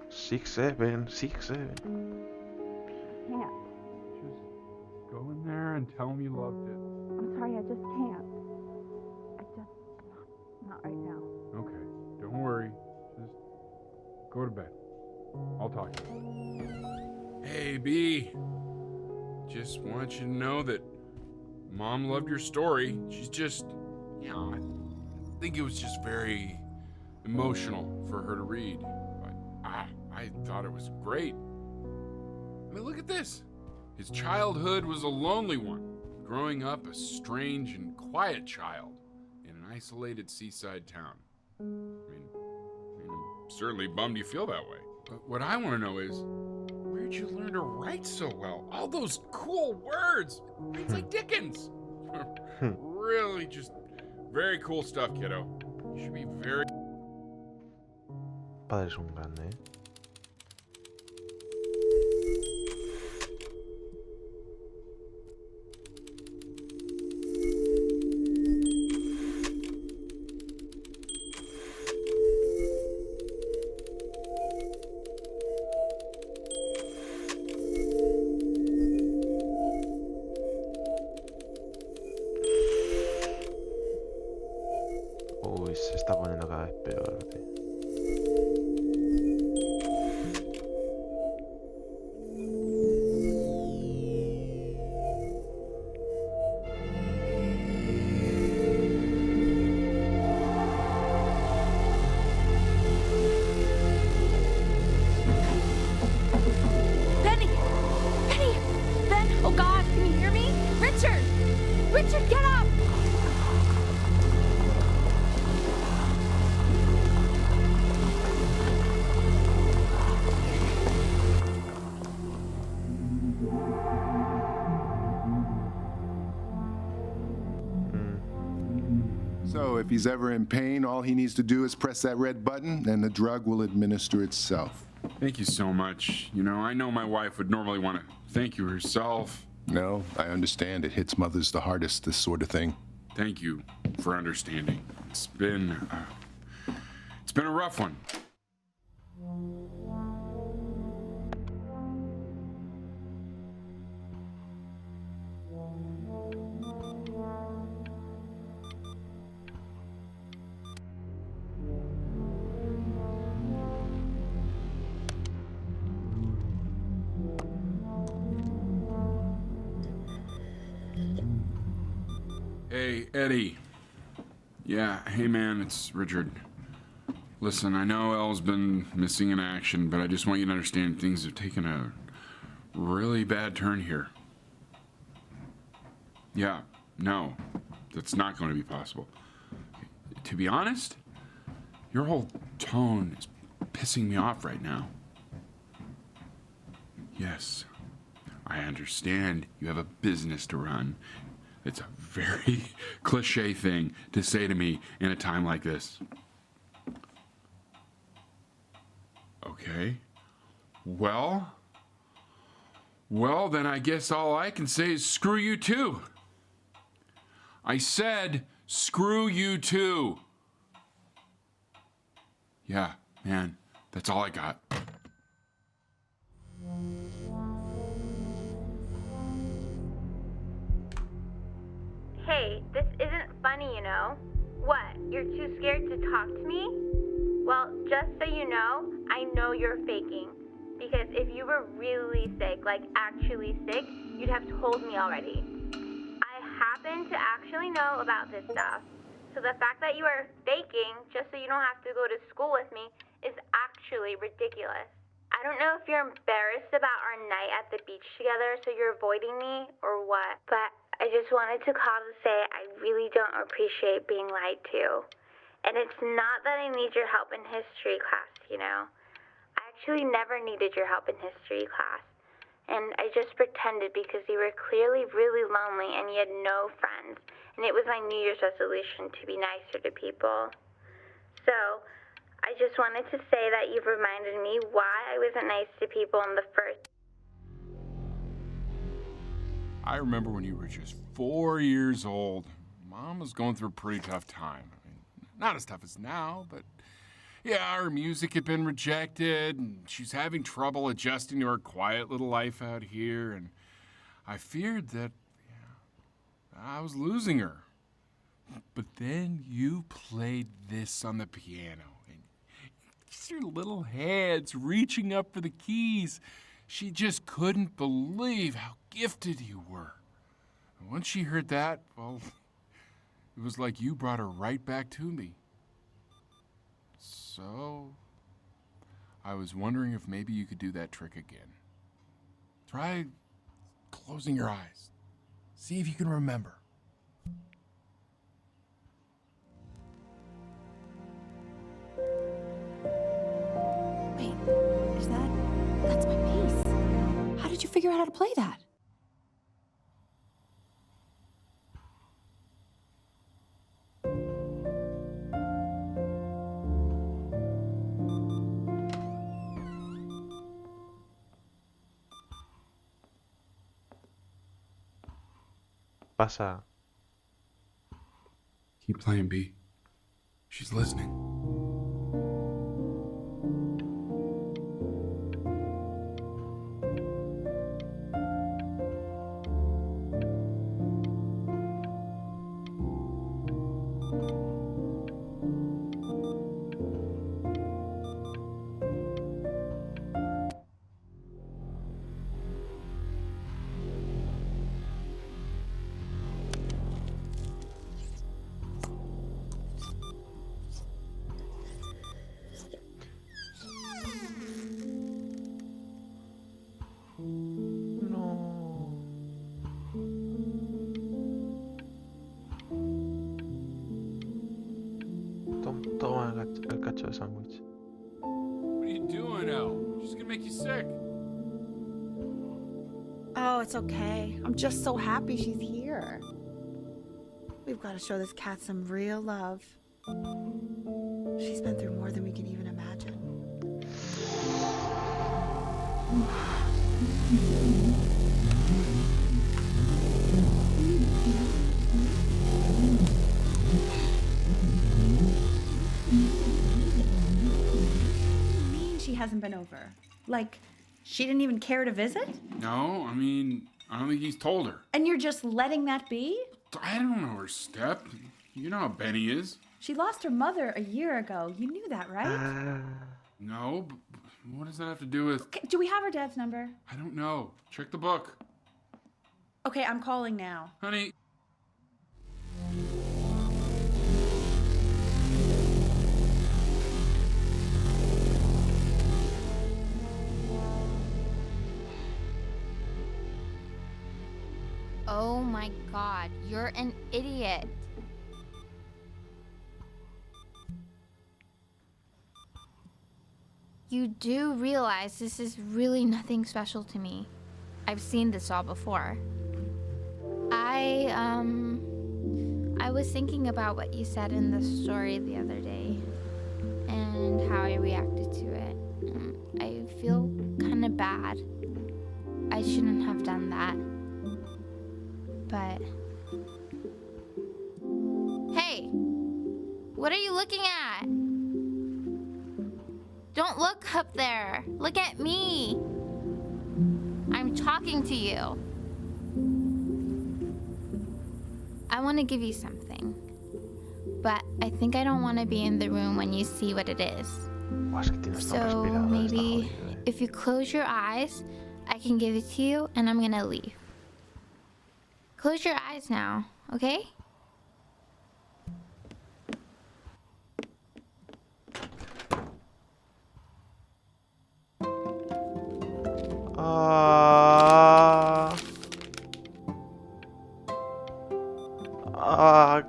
6-7, 6-7. Can't. Just go in there and tell him you loved it. I'm sorry, I just can't. Not right now. Okay, don't worry. Just go to bed. I'll talk to you. Hey, B. Just want you to know that Mom loved your story. She's just, I think it was just very emotional for her to read. But I thought it was great. I mean, look at this. His childhood was a lonely one, growing up a strange and quiet child in an isolated seaside town. I mean, I'm certainly bummed you feel that way. But what I want to know is, where'd you learn to write so well? All those cool words. Reads like Dickens. Really just very cool stuff, kiddo. You should be very... Padre es un grande, ¿eh? Uy, se está poniendo cada vez peor, tío. Benny! Benny! Ben! Oh God, can you hear me? Richard! Richard, get up! So if he's ever in pain, all he needs to do is press that red button and the drug will administer itself. Thank you so much. You know, I know my wife would normally want to thank you herself. No, I understand. It hits mothers the hardest, this sort of thing. Thank you for understanding. It's been a rough one. Hey, Eddie. Yeah, hey man, it's Richard. Listen, I know Elle's been missing in action, but I just want you to understand things have taken a really bad turn here. Yeah, no, that's not going to be possible. To be honest, your whole tone is pissing me off right now. Yes, I understand you have a business to run. It's a very cliche thing to say to me in a time like this. Okay. Well, then I guess all I can say is screw you too. I said screw you too. Yeah, man, that's all I got. Hey, this isn't funny, you know? What, you're too scared to talk to me? Well, just so you know, I know you're faking. Because if you were really sick, like actually sick, you'd have told me already. I happen to actually know about this stuff. So the fact that you are faking just so you don't have to go to school with me is actually ridiculous. I don't know if you're embarrassed about our night at the beach together, so you're avoiding me or what, but I just wanted to call to say I really don't appreciate being lied to. And it's not that I need your help in history class, you know. I actually never needed your help in history class. and I just pretended because you were clearly really lonely and you had no friends, and it was my New Year's resolution to be nicer to people. So, I just wanted to say that you've reminded me why I wasn't nice to people in the first. I remember when you were just 4 years old. Mom was going through a pretty tough time. I mean, not as tough as now, but yeah, her music had been rejected, and she's having trouble adjusting to her quiet little life out here, and I feared that I was losing her. But then you played this on the piano, and just your little hands reaching up for the keys. She just couldn't believe how gifted you were. And once she heard that, well, it was like you brought her right back to me. So, I was wondering if maybe you could do that trick again. Try closing your eyes. See if you can remember. Wait, that's my bass. How did you figure out how to play that? Pasa. Keep playing, B. She's listening. Toma el cacho de sándwich. What are you doing, Elle? She's gonna make you sick. Oh, it's okay. I'm just so happy she's here. We've got to show this cat some real love. She's been through more than we can even imagine. She hasn't been over. Like, she didn't even care to visit? No, I mean, I don't think he's told her. And you're just letting that be? I don't know her step. You know how Benny is. She lost her mother a year ago. You knew that, right? No, but what does that have to do with... Okay, do we have her dad's number? I don't know. Check the book. Okay, I'm calling now. Honey. Oh my god, you're an idiot. You do realize this is really nothing special to me. I've seen this all before. I was thinking about what you said in the story the other day and how I reacted to it. I feel kind of bad. I shouldn't have done that. But... Hey! What are you looking at? Don't look up there. Look at me. I'm talking to you. I want to give you something. But I think I don't want to be in the room when you see what it is. So maybe if you close your eyes, I can give it to you and I'm gonna leave. Close your eyes now, okay?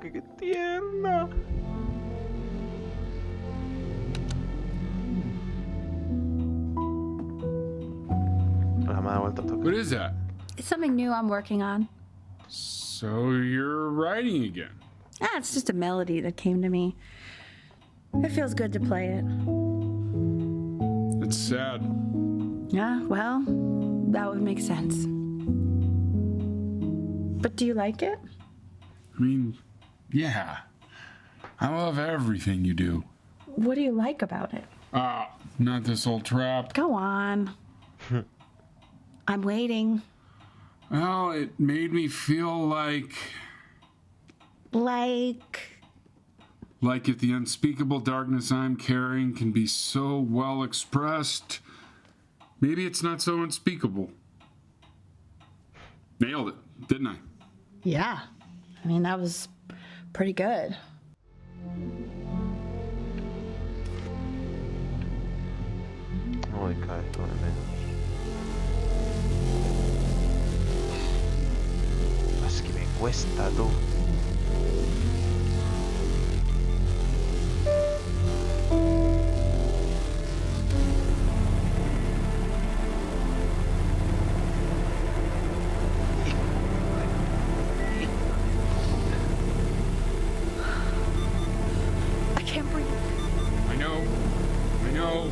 ¡Qué tierna! La dar vuelta a toque. What is that? It's something new I'm working on. So you're writing again? It's just a melody that came to me. It feels good to play it. It's sad. Yeah, well, that would make sense. But do you like it? I mean, yeah. I love everything you do. What do you like about it? Not this old trap. Go on. I'm waiting. Well, it made me feel like if the unspeakable darkness I'm carrying can be so well expressed, maybe it's not so unspeakable. Nailed it, didn't I? Yeah. I mean, that was pretty good. Uy, cada vez duele menos. Es que me cuesta, tú. I can't breathe. I know.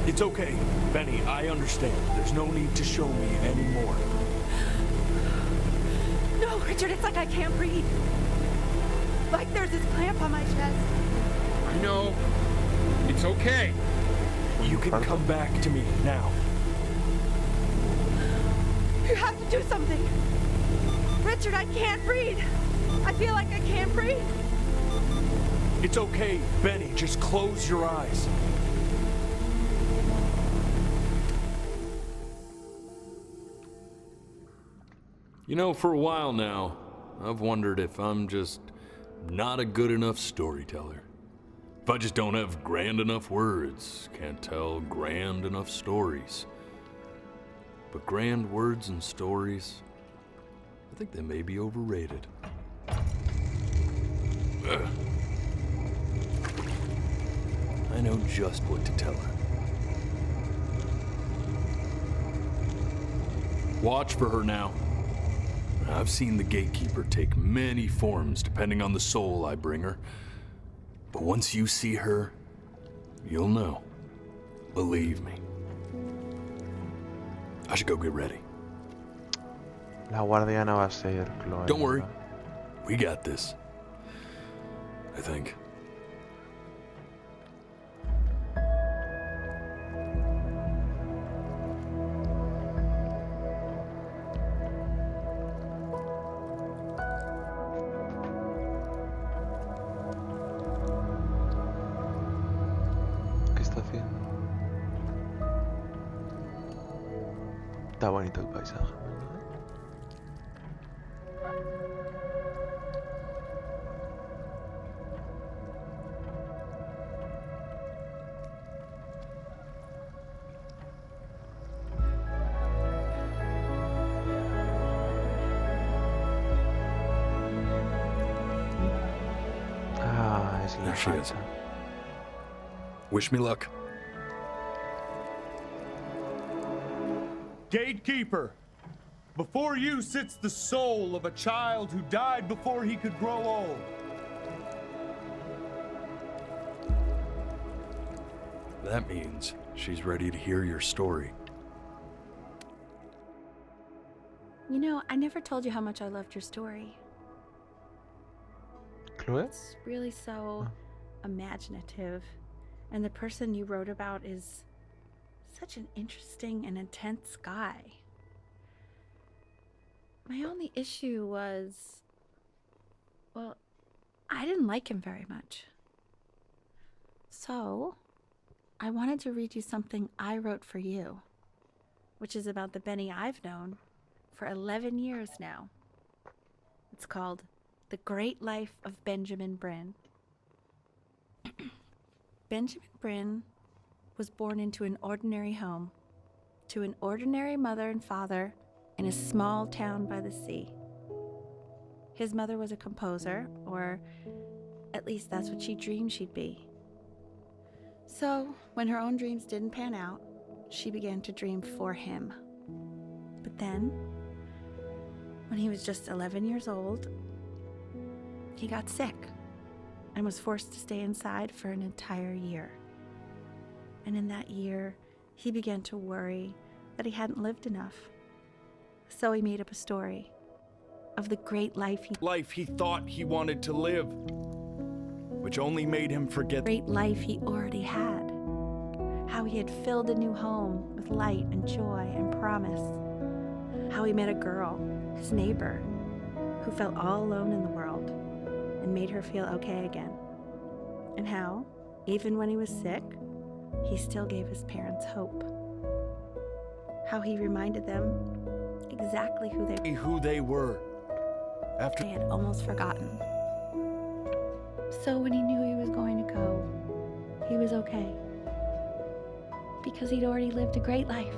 It's okay, Benny, I understand. There's no need to show me anymore. No, Richard, it's like I can't breathe. Like there's this clamp on my chest. I know. It's okay. You can come back to me now. You have to do something. Richard, I can't breathe. I feel like I can't breathe. It's okay, Benny, just close your eyes. You know, for a while now, I've wondered if I'm just not a good enough storyteller. If I just don't have grand enough words, can't tell grand enough stories. But grand words and stories, I think they may be overrated. Ugh. I know just what to tell her. Watch for her now. I've seen the gatekeeper take many forms depending on the soul I bring her. But once you see her, you'll know. Believe me. I should go get ready. La guardiana va a ser Chloe. Don't worry. We got this. I think. ¿Qué está haciendo? Está bonito el paisaje, ¿verdad? Ah, es la There she is. falsa. Wish me luck. Gatekeeper, before you sits the soul of a child who died before he could grow old. That means she's ready to hear your story. You know, I never told you how much I loved your story. Chloe? It's really so imaginative. And the person you wrote about is such an interesting and intense guy. My only issue was, well, I didn't like him very much. So, I wanted to read you something I wrote for you, which is about the Benny I've known for 11 years now. It's called The Great Life of Benjamin Bryn. Benjamin Bryn was born into an ordinary home, to an ordinary mother and father in a small town by the sea. His mother was a composer, or at least that's what she dreamed she'd be. So, when her own dreams didn't pan out, she began to dream for him. But then, when he was just 11 years old, he got sick and was forced to stay inside for an entire year. And in that year, he began to worry that he hadn't lived enough. So he made up a story of the great life he thought he wanted to live, which only made him forget the great life he already had. How he had filled a new home with light and joy and promise. How he met a girl, his neighbor, who felt all alone in the world and made her feel okay again. And how, even when he was sick, he still gave his parents hope. How he reminded them exactly who they were after they had almost forgotten. So when he knew he was going to go, he was okay. Because he'd already lived a great life,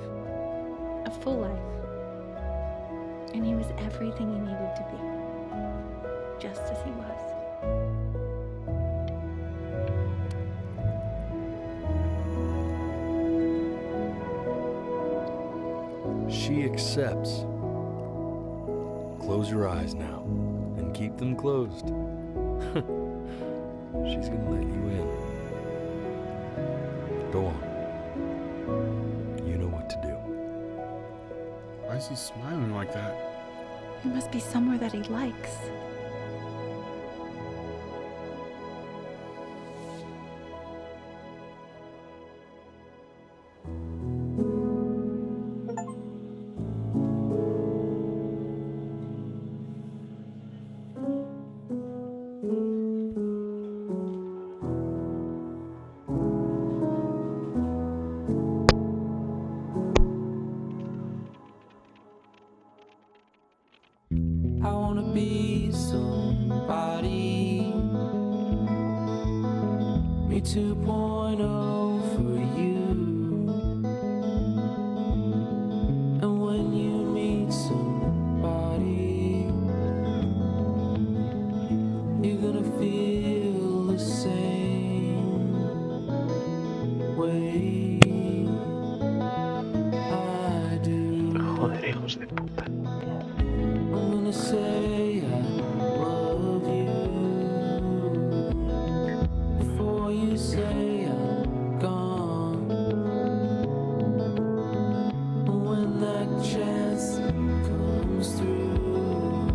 a full life. And he was everything he needed to be, just as he was. She accepts. Close your eyes now and keep them closed. She's gonna let you in. Go on. You know what to do. Why is he smiling like that? It must be somewhere that he likes. I wanna be somebody. Me 2.0 for you. And when you meet somebody, you're gonna feel the same way I do. Joder, hijos de puta. I'm gonna say I love you before you say I'm gone. And when that chance comes through,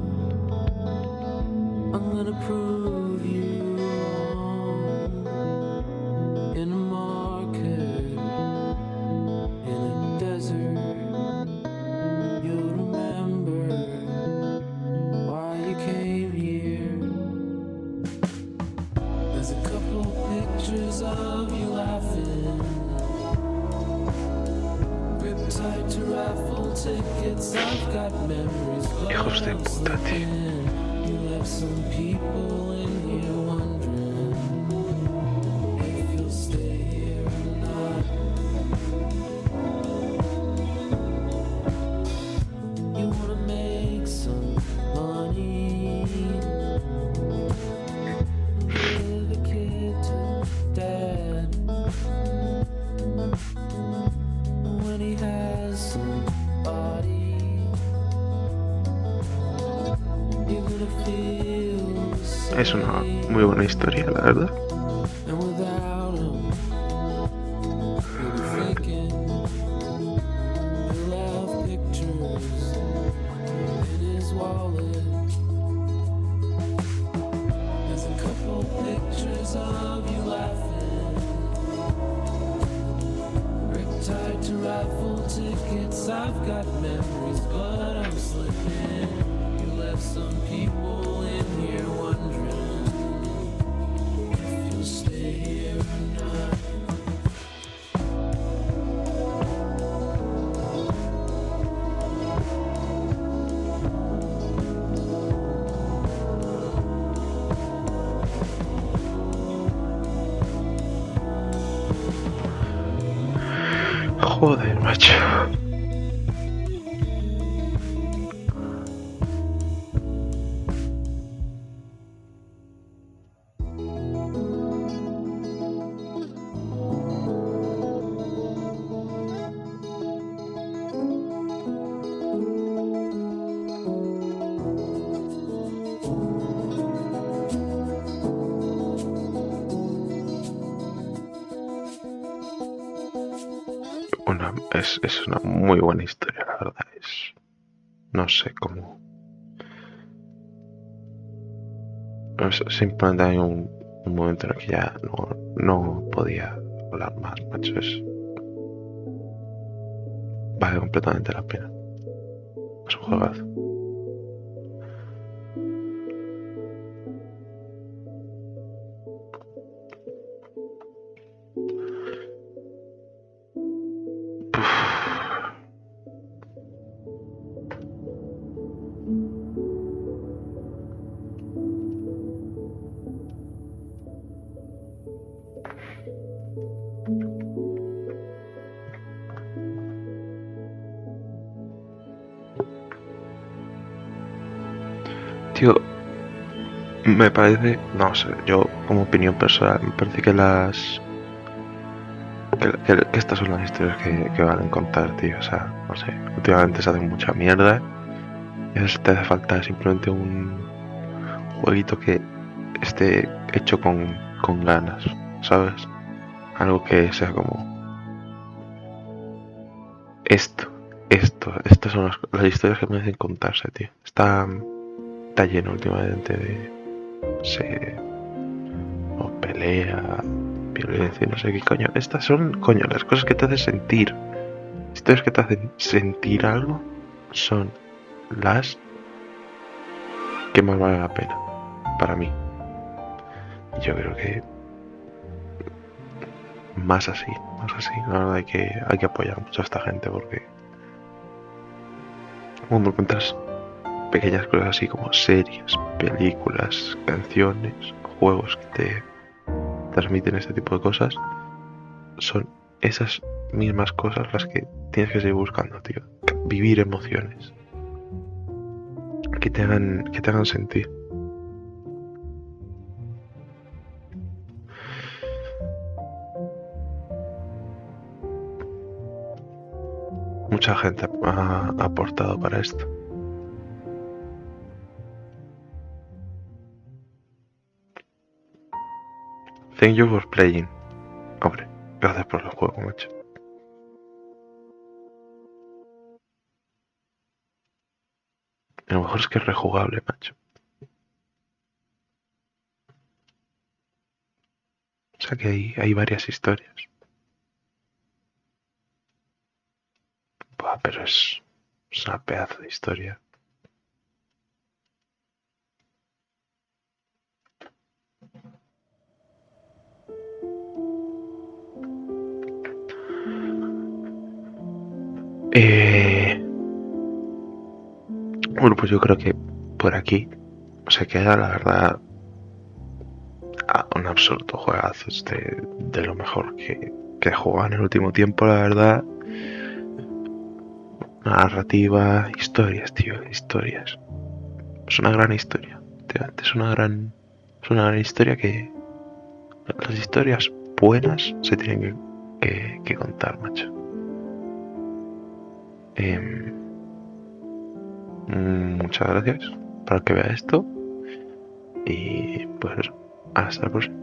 I'm gonna prove you wrong. In a market, in a desert, you'll remember why you came here. There's a couple pictures of you laughing, gripped tight to raffle tickets. I've got memories, but Hijos de I'm puta, tío. slipping. You left some people in here wondering if you'll stay here or not. You wanna make some money, give a kid to dad. When he has somebody, you're gonna feel the same. Es una muy buena historia, la verdad. And without him, you'll be thinking he'll have pictures in his wallet. There's a couple pictures of you laughing, gripped tight to raffle tickets. I've got memories, but I'm slipping. You left some people in here wondering if you'll stay here or not. Joder, macho. es una muy buena historia, la verdad. No sé cómo. Simplemente hay un momento en el que ya no podía hablar más, macho. Vale completamente la pena. Es un juegazo. Tío, me parece, no sé, yo como opinión personal, me parece que que estas son las historias que valen contar, tío. O sea, no sé, últimamente se hacen mucha mierda y a veces te hace falta simplemente un jueguito que esté hecho con ganas, ¿sabes? Algo que sea como esto, estas son las historias que merecen contarse, tío. Está lleno últimamente de, no sé, o pelea, violencia, no sé qué coño. Estas son, coño, las cosas que te hacen sentir. Historias que te hacen sentir algo son las que más valen la pena para mí. Y yo creo que más así. La verdad hay que apoyar mucho a esta gente porque cuando encuentras pequeñas cosas así como series, películas, canciones, juegos que te transmiten este tipo de cosas, son esas mismas cosas las que tienes que seguir buscando, tío. Vivir emociones que te hagan sentir. Mucha gente ha aportado para esto. Thank you for playing. Hombre, gracias por el juego, macho. A lo mejor es que es rejugable, macho. O sea que hay varias historias. Buah, pero es una pedazo de historia. Bueno, pues yo creo que por aquí se queda, la verdad, un absoluto juegazo. Es de lo mejor que he jugado en el último tiempo, la verdad. Narrativa, historias, tío, historias. Es una gran historia. Es una gran historia que las historias buenas se tienen que contar, macho. Muchas gracias para el que vea esto y pues hasta la próxima.